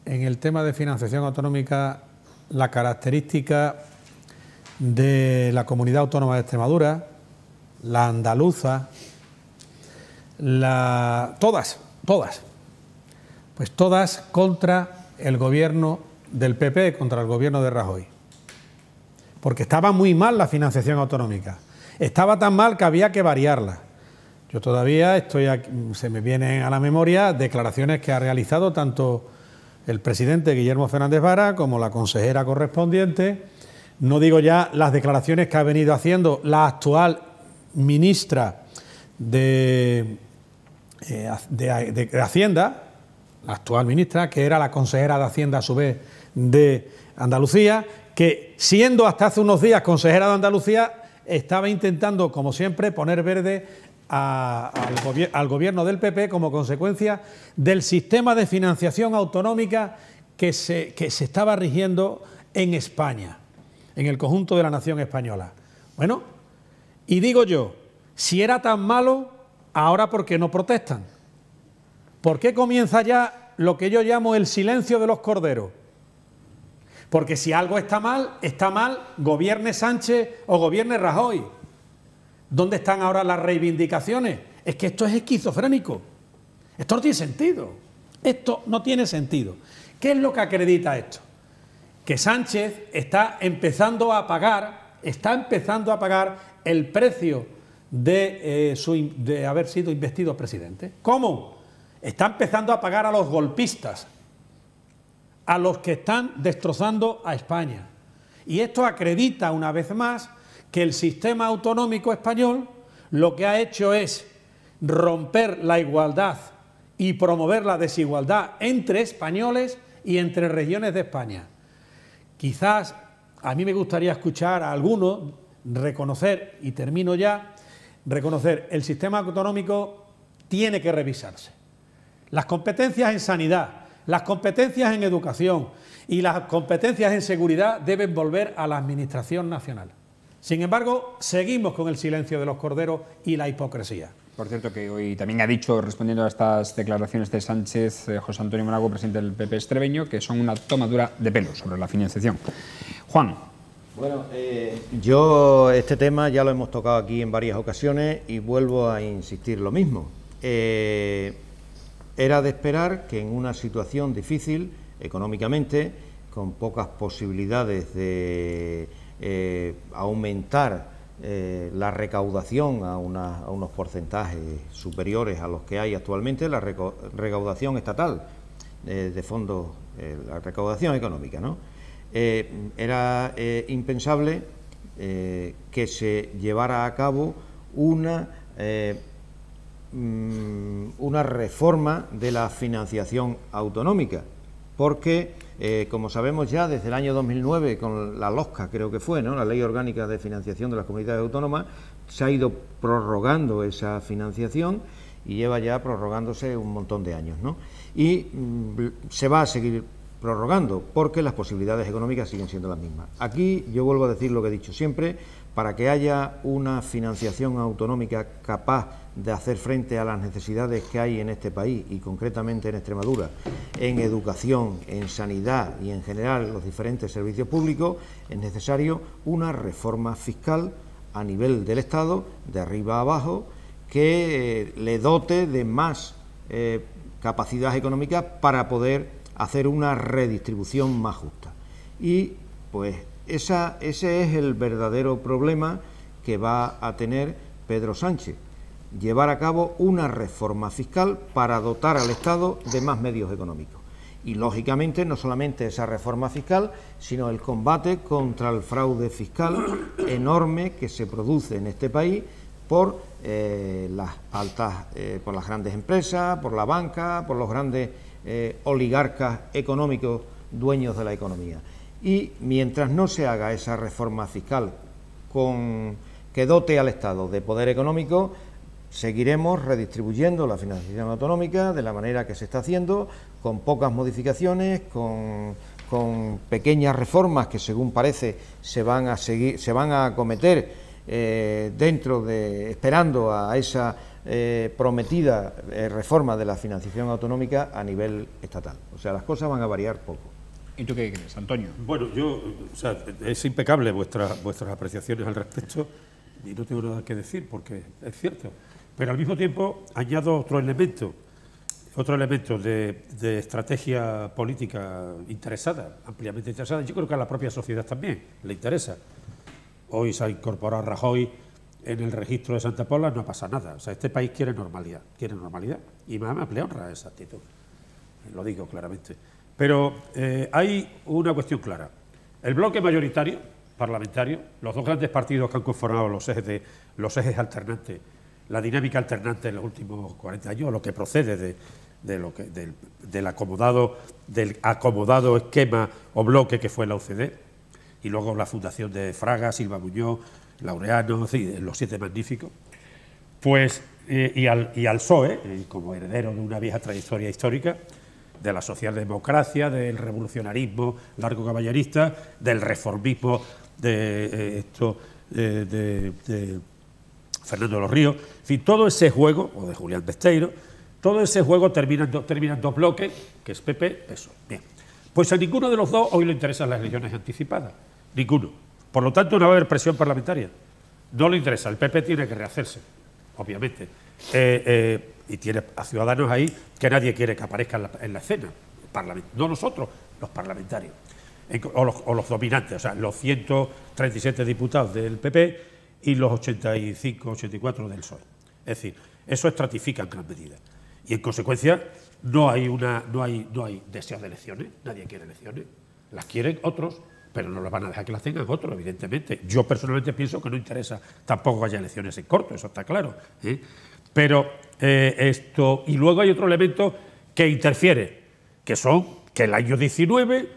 en el tema de financiación autonómica la característica de la Comunidad Autónoma de Extremadura, la andaluza, todas, pues todas contra el gobierno del PP, contra el gobierno de Rajoy? Porque estaba muy mal la financiación autonómica, estaba tan mal que había que variarla. Yo todavía estoy aquí, se me vienen a la memoria declaraciones que ha realizado tanto el presidente Guillermo Fernández Vara como la consejera correspondiente. No digo ya las declaraciones que ha venido haciendo la actual ministra de Hacienda, la actual ministra, que era la consejera de Hacienda a su vez de Andalucía, que siendo hasta hace unos días consejera de Andalucía, estaba intentando, como siempre, poner verde al gobierno del PP como consecuencia del sistema de financiación autonómica que se estaba rigiendo en España, en el conjunto de la nación española. Bueno, y digo yo, si era tan malo, ahora ¿por qué no protestan? ¿Por qué comienza ya lo que yo llamo el silencio de los corderos? Porque si algo está mal, gobierne Sánchez o gobierne Rajoy. ¿Dónde están ahora las reivindicaciones? Es que esto es esquizofrénico. Esto no tiene sentido. Esto no tiene sentido. ¿Qué es lo que acredita esto? Que Sánchez está empezando a pagar el precio de haber sido investido presidente. ¿Cómo? Está empezando a pagar a los golpistas, a los que están destrozando a España. Y esto acredita una vez más que el sistema autonómico español lo que ha hecho es romper la igualdad y promover la desigualdad entre españoles y entre regiones de España. Quizás a mí me gustaría escuchar a algunos reconocer, y termino ya, reconocer el sistema autonómico tiene que revisarse. Las competencias en sanidad, las competencias en educación y las competencias en seguridad deben volver a la Administración Nacional. Sin embargo, seguimos con el silencio de los corderos y la hipocresía. Por cierto, que hoy también ha dicho, respondiendo a estas declaraciones de Sánchez, José Antonio Monago, presidente del PP extremeño, que son una tomadura de pelo sobre la financiación. Juan. Bueno, yo este tema ya lo hemos tocado aquí en varias ocasiones y vuelvo a insistir lo mismo. Era de esperar que en una situación difícil económicamente, con pocas posibilidades de aumentar la recaudación a unos porcentajes superiores a los que hay actualmente, la recaudación estatal de fondos, la recaudación económica, ¿no? Era impensable que se llevara a cabo una reforma de la financiación autonómica, porque como sabemos ya desde el año 2009 con la LOSCA, creo que fue, ¿no?, la Ley Orgánica de Financiación de las Comunidades Autónomas, se ha ido prorrogando esa financiación y lleva ya prorrogándose un montón de años, ¿no? Y se va a seguir prorrogando porque las posibilidades económicas siguen siendo las mismas. Aquí yo vuelvo a decir lo que he dicho siempre: para que haya una financiación autonómica capaz de hacer frente a las necesidades que hay en este país y concretamente en Extremadura, en educación, en sanidad y en general los diferentes servicios públicos, es necesario una reforma fiscal a nivel del Estado, de arriba a abajo, que le dote de más capacidad económica para poder hacer una redistribución más justa. Y pues ese es el verdadero problema que va a tener Pedro Sánchez. llevar a cabo una reforma fiscal para dotar al Estado de más medios económicos. Y, lógicamente, no solamente esa reforma fiscal, sino el combate contra el fraude fiscal enorme que se produce en este país por por las grandes empresas, por la banca, por los grandes oligarcas económicos dueños de la economía. Y mientras no se haga esa reforma fiscal que dote al Estado de poder económico, seguiremos redistribuyendo la financiación autonómica de la manera que se está haciendo, con pocas modificaciones, con pequeñas reformas que, según parece, se van a acometer esperando a esa prometida reforma de la financiación autonómica a nivel estatal. O sea, las cosas van a variar poco. ¿Y tú qué crees, Antonio? Bueno, es impecable vuestras apreciaciones al respecto y no tengo nada que decir porque es cierto. Pero al mismo tiempo añado otro elemento de estrategia política interesada, ampliamente interesada. Yo creo que a la propia sociedad también le interesa. Hoy se ha incorporado Rajoy en el registro de Santa Pola, no pasa nada. O sea, este país quiere normalidad, y me honra esa actitud, lo digo claramente. Pero hay una cuestión clara. El bloque mayoritario, parlamentario, los dos grandes partidos que han conformado los ejes alternantes, la dinámica alternante en los últimos 40 años, lo que procede del acomodado esquema o bloque que fue la UCD, y luego la fundación de Fraga, Silva Muñoz, Laureano, los 7 magníficos, pues, y al PSOE, como heredero de una vieja trayectoria histórica, de la socialdemocracia, del revolucionarismo largo caballerista, del reformismo de Fernando de los Ríos, en fin, todo ese juego, o de Julián Besteiro, todo ese juego termina en dos bloques, que es PP, PSOE. Bien, pues a ninguno de los dos hoy le interesan las elecciones anticipadas, ninguno. Por lo tanto, no va a haber presión parlamentaria. No le interesa, el PP tiene que rehacerse, obviamente. Y tiene a ciudadanos ahí que nadie quiere que aparezcan en la escena, no nosotros, los parlamentarios, o los dominantes, o sea, los 137 diputados del PP y los 85, 84 del PSOE. Es decir, eso estratifica en gran medida. Y en consecuencia no hay deseo de elecciones, nadie quiere elecciones, las quieren otros, pero no las van a dejar que las tengan otros, evidentemente. Yo personalmente pienso que no interesa tampoco que haya elecciones en corto, eso está claro, ¿eh? Pero y luego hay otro elemento que interfiere, que son que el año 19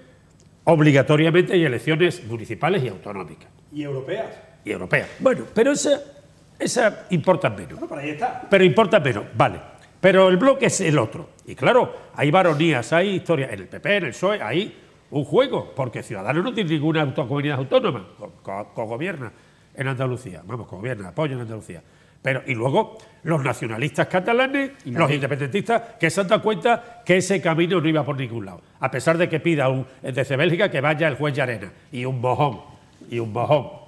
obligatoriamente hay elecciones municipales y autonómicas. ¿Y europeas? Y europeas. Bueno, pero esa importa menos. Bueno, pero ahí está. Pero importa menos, vale. Pero el bloque es el otro. Y claro, hay varonías, hay historias. En el PP, en el PSOE, hay un juego, porque Ciudadanos no tiene ninguna comunidad autónoma, cogobierna en Andalucía. Vamos, cogobierna, apoya en Andalucía. Y luego los nacionalistas catalanes, los independentistas, que se han dado cuenta que ese camino no iba por ningún lado. A pesar de que pida desde Bélgica que vaya el juez Llarena y un mojón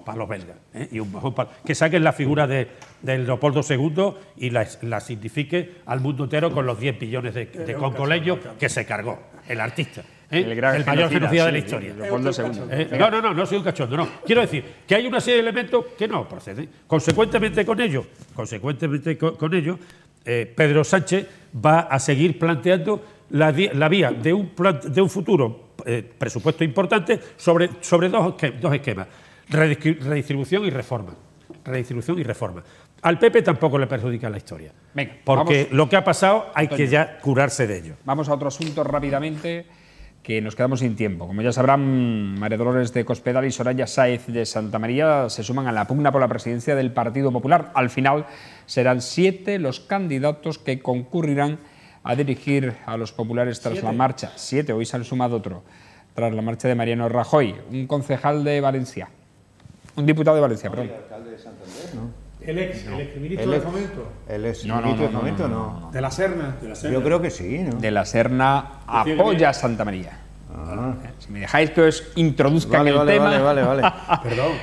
para los belgas, y un mojón que saquen la figura de Leopoldo II y la signifique al mundo entero con los 10 billones de congoleños que se cargó el artista. El mayor genocida de la historia. Leopoldo II. No soy un cachondo, no. Quiero decir que hay una serie de elementos que no proceden. Consecuentemente con ello, Pedro Sánchez va a seguir planteando la vía de un futuro presupuesto importante sobre dos esquemas: redistribución y reforma. Al PP tampoco le perjudica la historia. Venga, porque lo que ha pasado hay que ya curarse de ello. Vamos a otro asunto rápidamente, que nos quedamos sin tiempo. Como ya sabrán, María Dolores de Cospedal y Soraya Sáez de Santamaría se suman a la pugna por la presidencia del Partido Popular. Al final serán 7 los candidatos que concurrirán a dirigir a los populares tras la marcha. 7, hoy se han sumado otro, tras la marcha de Mariano Rajoy, un concejal de Valencia. Un diputado de Valencia, perdón. El alcalde de Santander, ¿no? El exministro de Fomento. El exministro de Fomento, no. De la Serna. Yo creo que sí, ¿no? De la Serna apoya a Santa María. Si me dejáis que os introduzca el tema... Vale. Perdón.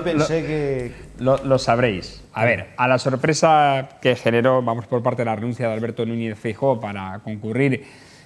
Pensé que... Lo sabréis. A ver, a la sorpresa que generó, vamos por parte de la renuncia de Alberto Núñez Feijóo para concurrir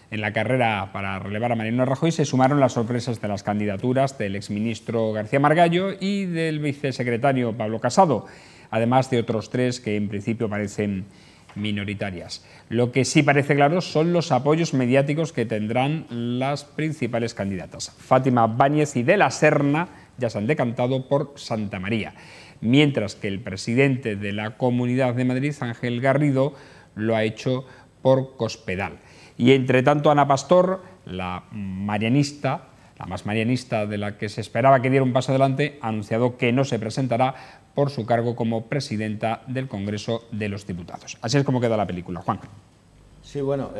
en la carrera para relevar a Mariano Rajoy, se sumaron las sorpresas de las candidaturas del exministro García Margallo y del vicesecretario Pablo Casado. además de otros 3 que en principio parecen minoritarias. Lo que sí parece claro son los apoyos mediáticos que tendrán las principales candidatas. Fátima Báñez y de la Serna ya se han decantado por Santa María, mientras que el presidente de la Comunidad de Madrid, Ángel Garrido, lo ha hecho por Cospedal. Y entre tanto, Ana Pastor, la marianista, la más marianista de la que se esperaba que diera un paso adelante, ha anunciado que no se presentará por su cargo como presidenta del Congreso de los Diputados. Así es como queda la película. Juan. Sí, bueno,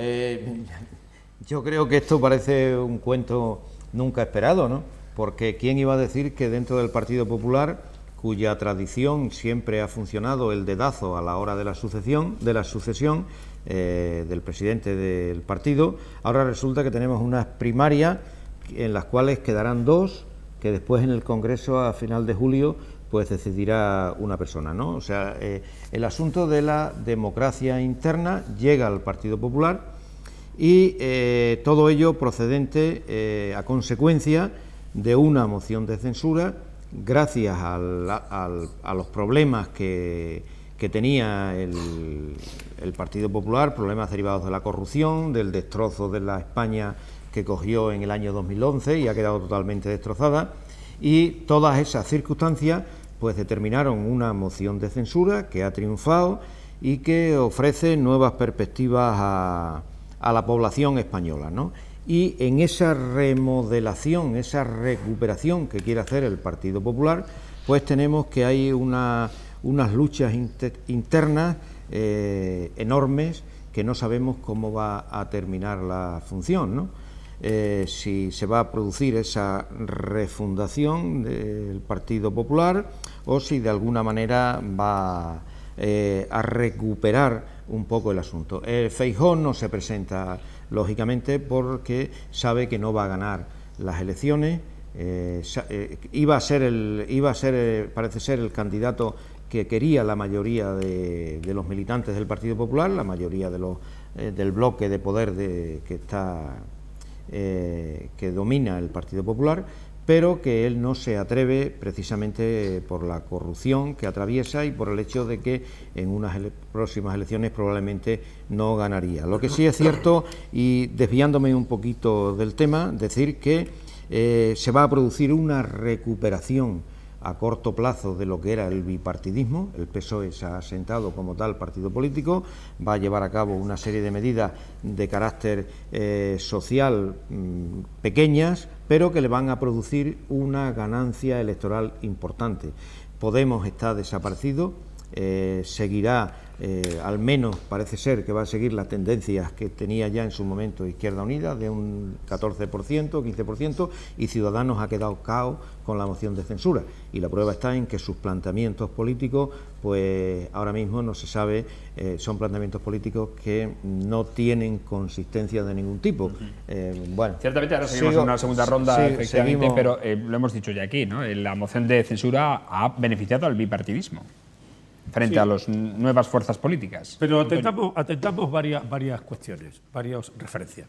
yo creo que esto parece un cuento nunca esperado, ¿no? Porque ¿quién iba a decir que dentro del Partido Popular, cuya tradición siempre ha funcionado el dedazo a la hora de la sucesión del presidente del partido, ahora resulta que tenemos unas primarias en las cuales quedarán 2, que después en el Congreso a final de julio pues decidirá una persona, ¿no? O sea, el asunto de la democracia interna llega al Partido Popular y todo ello procedente a consecuencia de una moción de censura, gracias a los problemas que tenía el Partido Popular, problemas derivados de la corrupción, del destrozo de la España que cogió en el año 2011 y ha quedado totalmente destrozada, y todas esas circunstancias pues determinaron una moción de censura que ha triunfado y que ofrece nuevas perspectivas a la población española, ¿no? Y en esa remodelación, esa recuperación que quiere hacer el Partido Popular, pues tenemos que hay unas luchas internas enormes que no sabemos cómo va a terminar la función, ¿no? Si se va a producir esa refundación del Partido Popular o si de alguna manera va a recuperar un poco el asunto. Feijóo no se presenta, lógicamente, porque sabe que no va a ganar las elecciones. Iba a ser, parece ser, el candidato que quería la mayoría de los militantes del Partido Popular, la mayoría del bloque de poder que domina el Partido Popular, pero que él no se atreve precisamente por la corrupción que atraviesa y por el hecho de que en unas próximas elecciones probablemente no ganaría. Lo que sí es cierto, y desviándome un poquito del tema, decir que se va a producir una recuperación a corto plazo de lo que era el bipartidismo. El PSOE se ha asentado como tal partido político, va a llevar a cabo una serie de medidas de carácter social pequeñas, pero que le van a producir una ganancia electoral importante. Podemos está desaparecido, seguirá, al menos parece ser que va a seguir las tendencias que tenía ya en su momento Izquierda Unida, de un 14%, 15%, y Ciudadanos ha quedado cao con la moción de censura. Y la prueba está en que sus planteamientos políticos, pues ahora mismo no se sabe, son planteamientos políticos que no tienen consistencia de ningún tipo. Bueno, ciertamente ahora seguimos en una segunda ronda, efectivamente, pero lo hemos dicho ya aquí, ¿no? La moción de censura ha beneficiado al bipartidismo frente a las nuevas fuerzas políticas. Pero atentamos varias cuestiones, varias referencias.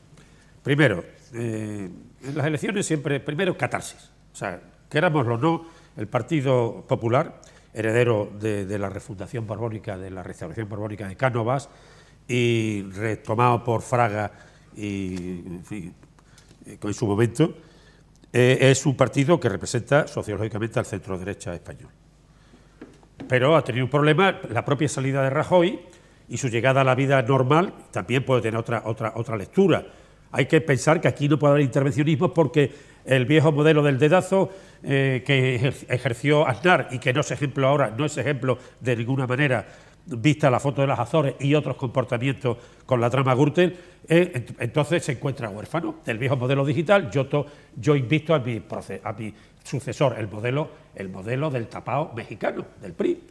Primero, en las elecciones siempre, primero, catarsis. O sea, querámoslo o no, el Partido Popular, heredero de la refundación borbónica, de la restauración borbónica de Cánovas, y retomado por Fraga y, en fin, en su momento, es un partido que representa sociológicamente al centro-derecha español. Pero ha tenido un problema, la propia salida de Rajoy y su llegada a la vida normal también puede tener otra lectura. Hay que pensar que aquí no puede haber intervencionismo porque el viejo modelo del dedazo que ejerció Aznar y que no es ejemplo ahora, no es ejemplo de ninguna manera, vista la foto de las Azores y otros comportamientos con la trama Gürtel, entonces se encuentra huérfano del viejo modelo digital. Yo invito a mi sucesor, el modelo del tapao mexicano, del PRI.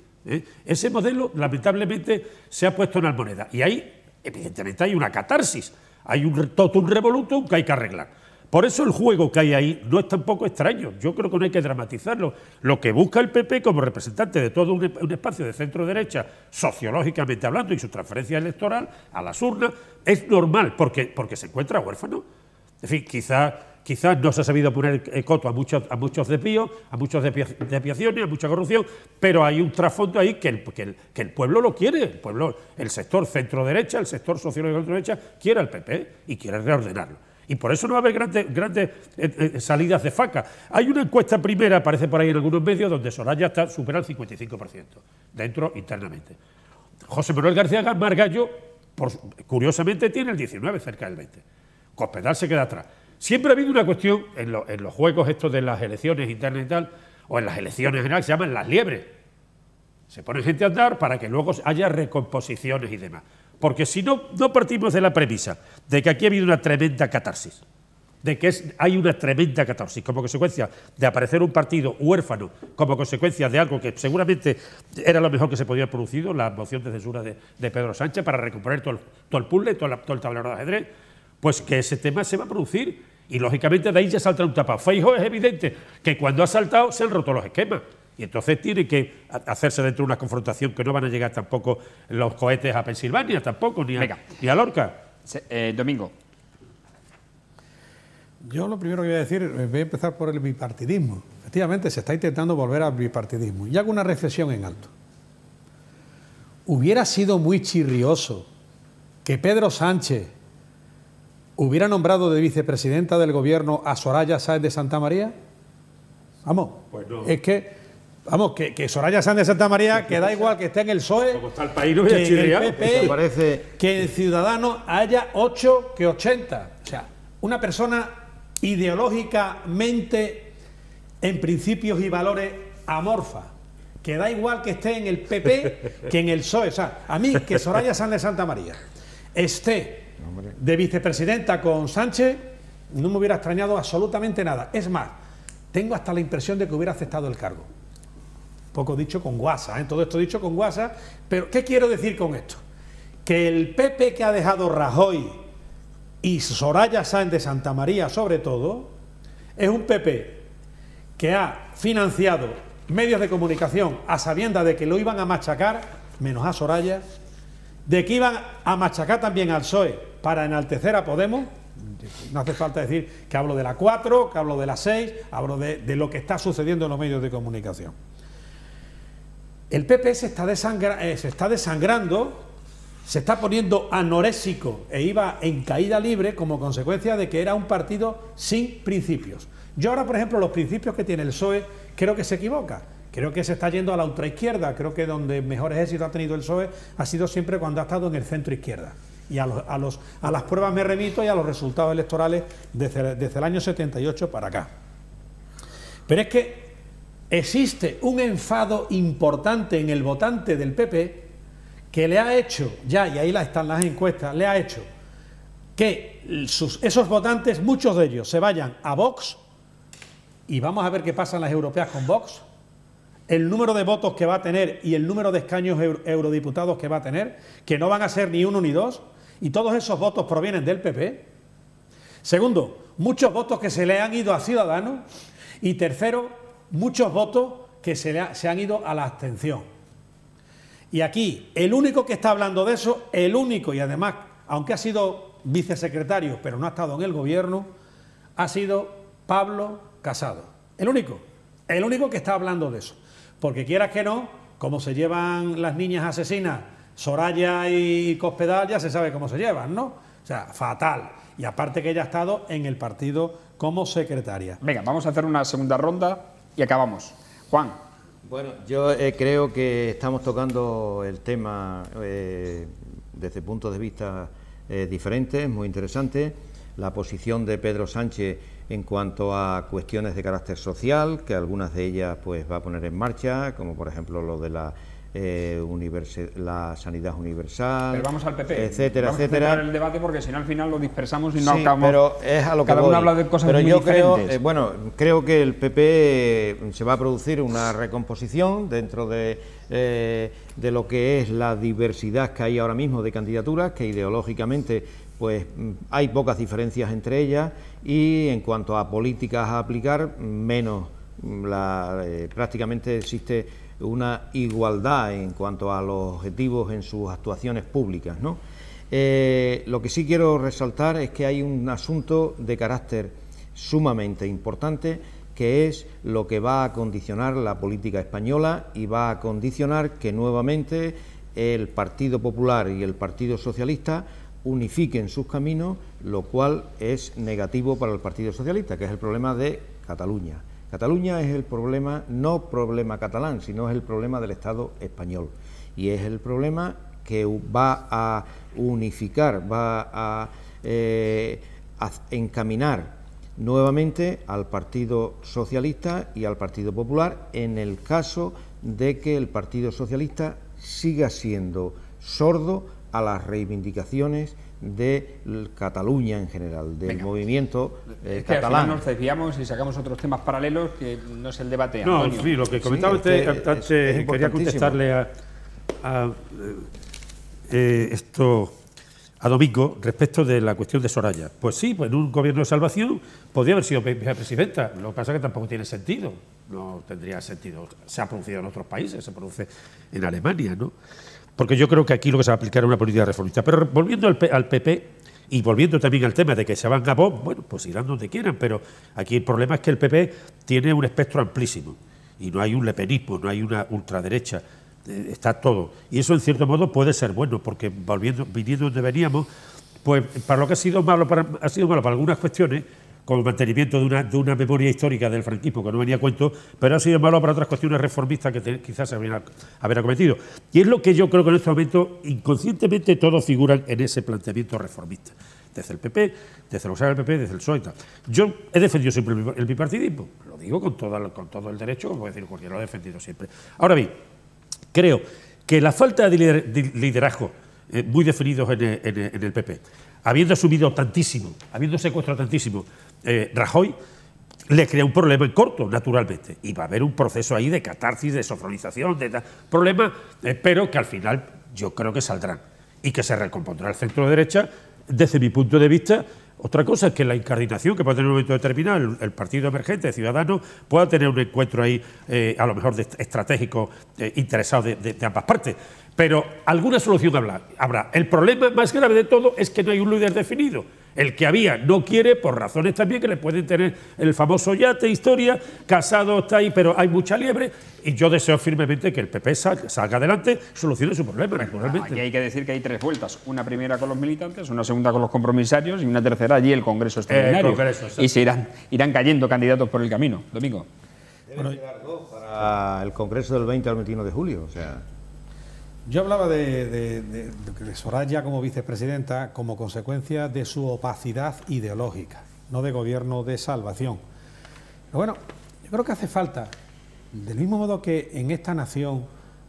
Ese modelo, lamentablemente, se ha puesto en almoneda. Y ahí, evidentemente, hay una catarsis, hay un totum revolutum que hay que arreglar. Por eso el juego que hay ahí no es tampoco extraño. Yo creo que no hay que dramatizarlo. Lo que busca el PP como representante de todo un espacio de centro-derecha, sociológicamente hablando, y su transferencia electoral a las urnas, es normal, porque se encuentra huérfano. En fin, quizás quizás no se ha sabido poner coto a muchos desvíos, a muchas desviaciones, a mucha corrupción, pero hay un trasfondo ahí que el pueblo lo quiere, el sector centro-derecha, el sector socio-derecha quiere al PP y quiere reordenarlo. Y por eso no va a haber grandes salidas de faca. Hay una encuesta primera, aparece por ahí en algunos medios, donde Soraya supera el 55%, dentro internamente. José Manuel García Margallo, curiosamente, tiene el 19%, cerca del 20%. Cospedal se queda atrás. Siempre ha habido una cuestión en los juegos estos de las elecciones internas y tal, o en las elecciones en general, que se llaman las liebres. Se pone gente a andar para que luego haya recomposiciones y demás. Porque si no partimos de la premisa de que aquí ha habido una tremenda catarsis, de que hay una tremenda catarsis como consecuencia de aparecer un partido huérfano, como consecuencia de algo que seguramente era lo mejor que se podía haber producido, la moción de censura de Pedro Sánchez para recomponer todo el puzzle, todo el tablero de ajedrez, pues que ese tema se va a producir. Y lógicamente de ahí ya salta un tapado. Feijóo es evidente que cuando ha saltado se han roto los esquemas. Y entonces tiene que hacerse dentro de una confrontación que no van a llegar tampoco los cohetes a Pensilvania, tampoco, ni a Lorca. Domingo. Yo lo primero que voy a decir, voy a empezar por el bipartidismo. Efectivamente, se está intentando volver al bipartidismo. Y hago una reflexión en alto. Hubiera sido muy chirrioso que Pedro Sánchez hubiera nombrado de vicepresidenta del gobierno a Soraya Sáenz de Santamaría. Vamos, pues no. Es que... Vamos, que Soraya Sáenz de Santamaría, que da igual que esté en el PSOE, como está el país, no que en el chirriado. PP, que en Ciudadanos haya 8 que 80. O sea, una persona ideológicamente, en principios y valores, amorfa, que da igual que esté en el PP que en el PSOE. O sea, a mí, que Soraya Sáenz de Santamaría esté de vicepresidenta con Sánchez, no me hubiera extrañado absolutamente nada. Es más, tengo hasta la impresión de que hubiera aceptado el cargo. Poco dicho con guasa, todo esto dicho con guasa, pero ¿qué quiero decir con esto? Que el PP que ha dejado Rajoy y Soraya Sáenz de Santamaría sobre todo, es un PP que ha financiado medios de comunicación a sabiendas de que lo iban a machacar, menos a Soraya, de que iban a machacar también al PSOE para enaltecer a Podemos. No hace falta decir que hablo de la 4, que hablo de la 6, hablo de lo que está sucediendo en los medios de comunicación. El PP se está desangrando, se está poniendo anoréxico e iba en caída libre como consecuencia de que era un partido sin principios. Yo ahora, por ejemplo, los principios que tiene el PSOE, creo que se equivoca. Creo que se está yendo a la ultraizquierda. Creo que donde mejores éxitos ha tenido el PSOE ha sido siempre cuando ha estado en el centro izquierda. Y a las pruebas me remito y a los resultados electorales desde el año 78 para acá. Pero es que existe un enfado importante en el votante del PP que le ha hecho, ya, y ahí están las encuestas, le ha hecho que esos votantes, muchos de ellos, se vayan a Vox, y vamos a ver qué pasa en las europeas con Vox, el número de votos que va a tener y el número de escaños eurodiputados que va a tener, que no van a ser ni 1 ni 2, y todos esos votos provienen del PP. Segundo, muchos votos que se le han ido a Ciudadanos, y tercero, muchos votos que se han ido a la abstención. Y aquí, el único que está hablando de eso, el único, y además, aunque ha sido vicesecretario, pero no ha estado en el gobierno, ha sido Pablo Casado. El único que está hablando de eso. Porque quieras que no, como se llevan las niñas asesinas, Soraya y Cospedal, ya se sabe cómo se llevan, ¿no? O sea, fatal. Y aparte que ella ha estado en el partido como secretaria. Venga, vamos a hacer una segunda ronda y acabamos. Juan. Bueno, yo creo que estamos tocando el tema desde puntos de vista diferentes, muy interesantes. La posición de Pedro Sánchez en cuanto a cuestiones de carácter social, que algunas de ellas pues va a poner en marcha, como por ejemplo lo de la sanidad universal, pero vamos al PP, etcétera, vamos etcétera. A centrar el debate porque si no al final lo dispersamos y no sí, acabamos. Pero es a lo que cada voy. uno habla de cosas pero muy yo diferentes. creo que el PP se va a producir una recomposición dentro de lo que es la diversidad que hay ahora mismo de candidaturas, que ideológicamente pues hay pocas diferencias entre ellas, y en cuanto a políticas a aplicar, menos. Prácticamente existe una igualdad en cuanto a los objetivos en sus actuaciones públicas, ¿no? Lo que sí quiero resaltar es que hay un asunto de carácter sumamente importante, que es lo que va a condicionar la política española y va a condicionar que nuevamente el Partido Popular y el Partido Socialista unifiquen sus caminos, lo cual es negativo para el Partido Socialista, que es el problema de Cataluña. Cataluña es el problema, no problema catalán, sino es el problema del Estado español, y es el problema que va a unificar, va a encaminar nuevamente al Partido Socialista y al Partido Popular, en el caso de que el Partido Socialista siga siendo sordo a las reivindicaciones de Cataluña en general, del movimiento catalán. Al final nos desviamos y sacamos otros temas paralelos que no es el debate. No, Antonio. sí, lo que comentaba antes quería contestarle a Domingo respecto de la cuestión de Soraya. Pues sí, pues en un gobierno de salvación podría haber sido vicepresidenta. Lo que pasa es que tampoco tiene sentido. No tendría sentido. Se ha producido en otros países, se produce en Alemania, ¿no? Porque yo creo que aquí lo que se va a aplicar es una política reformista. Pero volviendo al PP y volviendo también al tema de que se van a Vox, bueno, pues irán donde quieran, pero aquí el problema es que el PP tiene un espectro amplísimo y no hay un lepenismo, no hay una ultraderecha. Está todo. Y eso, en cierto modo, puede ser bueno, porque viniendo donde veníamos, pues para lo que ha sido malo para algunas cuestiones, como el mantenimiento de una memoria histórica del franquismo, que no venía a cuento, pero ha sido malo para otras cuestiones reformistas que quizás se haber acometido. Y es lo que yo creo que en este momento, inconscientemente, todos figuran en ese planteamiento reformista. Desde el PP, desde los del PP, desde el PSOE y tal. Yo he defendido siempre el bipartidismo, lo digo con todo el derecho, como decir, porque lo he defendido siempre. Ahora bien, creo que la falta de liderazgo muy definidos en el PP, habiendo asumido tantísimo, habiendo secuestrado tantísimo Rajoy, le crea un problema en corto, naturalmente, y va a haber un proceso ahí de catarsis, de sofronización, de problemas, pero que al final yo creo que saldrán y que se recompondrá el centro derecha. Desde mi punto de vista, otra cosa es que la incardinación que puede tener en un momento determinado el partido emergente de Ciudadanos pueda tener un encuentro ahí, a lo mejor estratégico, interesado de ambas partes. Pero alguna solución habrá. El problema más grave de todo es que no hay un líder definido. El que había no quiere, por razones también que le pueden tener el famoso yate, historia, Casado está ahí, pero hay mucha liebre, y yo deseo firmemente que el PP salga adelante, solucione su problema, naturalmente. Aquí hay que decir que hay tres vueltas, una primera con los militantes, una segunda con los compromisarios y una tercera allí el Congreso extraordinario. Y se irán cayendo candidatos por el camino. Domingo. Deben llegar dos para el Congreso del 20 al 21 de julio, o sea... Yo hablaba de Soraya como vicepresidenta como consecuencia de su opacidad ideológica, no de gobierno de salvación. Pero bueno, yo creo que hace falta, del mismo modo que en esta nación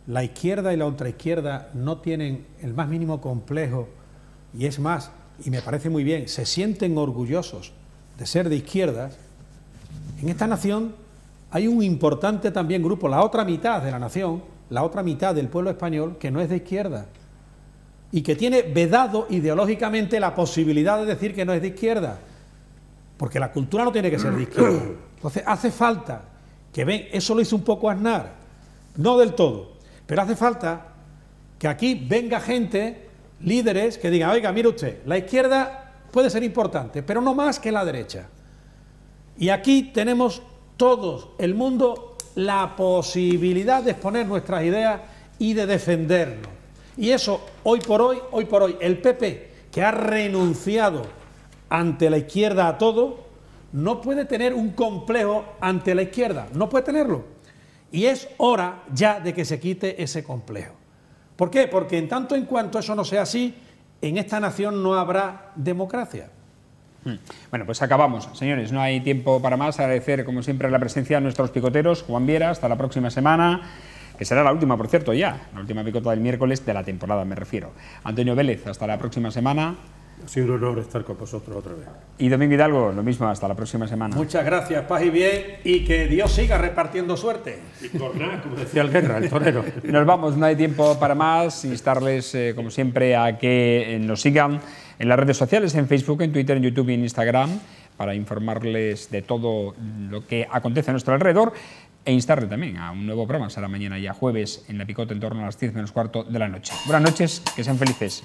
la izquierda y la ultraizquierda no tienen el más mínimo complejo, y es más, y me parece muy bien, se sienten orgullosos de ser de izquierdas, en esta nación hay un importante también grupo, la otra mitad de la nación, la otra mitad del pueblo español, que no es de izquierda y que tiene vedado ideológicamente la posibilidad de decir que no es de izquierda, porque la cultura no tiene que ser de izquierda. Entonces hace falta que eso lo hizo un poco Aznar, no del todo, pero hace falta que aquí venga gente, líderes, que digan, oiga, mire usted, la izquierda puede ser importante, pero no más que la derecha. Y aquí tenemos todos, el mundo, la posibilidad de exponer nuestras ideas y de defendernos. Y eso, hoy por hoy, el PP, que ha renunciado ante la izquierda a todo, no puede tener un complejo ante la izquierda, no puede tenerlo. Y es hora ya de que se quite ese complejo. ¿Por qué? Porque en tanto en cuanto eso no sea así, en esta nación no habrá democracia. Bueno, pues acabamos, señores, no hay tiempo para más. Agradecer, como siempre, la presencia de nuestros picoteros. Juan Viera, hasta la próxima semana, que será la última, por cierto, ya, la última picota del miércoles de la temporada, me refiero. Antonio Vélez, hasta la próxima semana. Ha sido un honor estar con vosotros otra vez. Y Domingo Hidalgo, lo mismo, hasta la próxima semana. Muchas gracias, paz y bien, y que Dios siga repartiendo suerte. Y corná, como decía el Guerra, el torero. Nos vamos, no hay tiempo para más. Instarles, como siempre, a que nos sigan en las redes sociales, en Facebook, en Twitter, en YouTube y en Instagram, para informarles de todo lo que acontece a nuestro alrededor, e instarle también a un nuevo programa. Será mañana ya jueves en La Picota, en torno a las 10 menos cuarto de la noche. Buenas noches, que sean felices.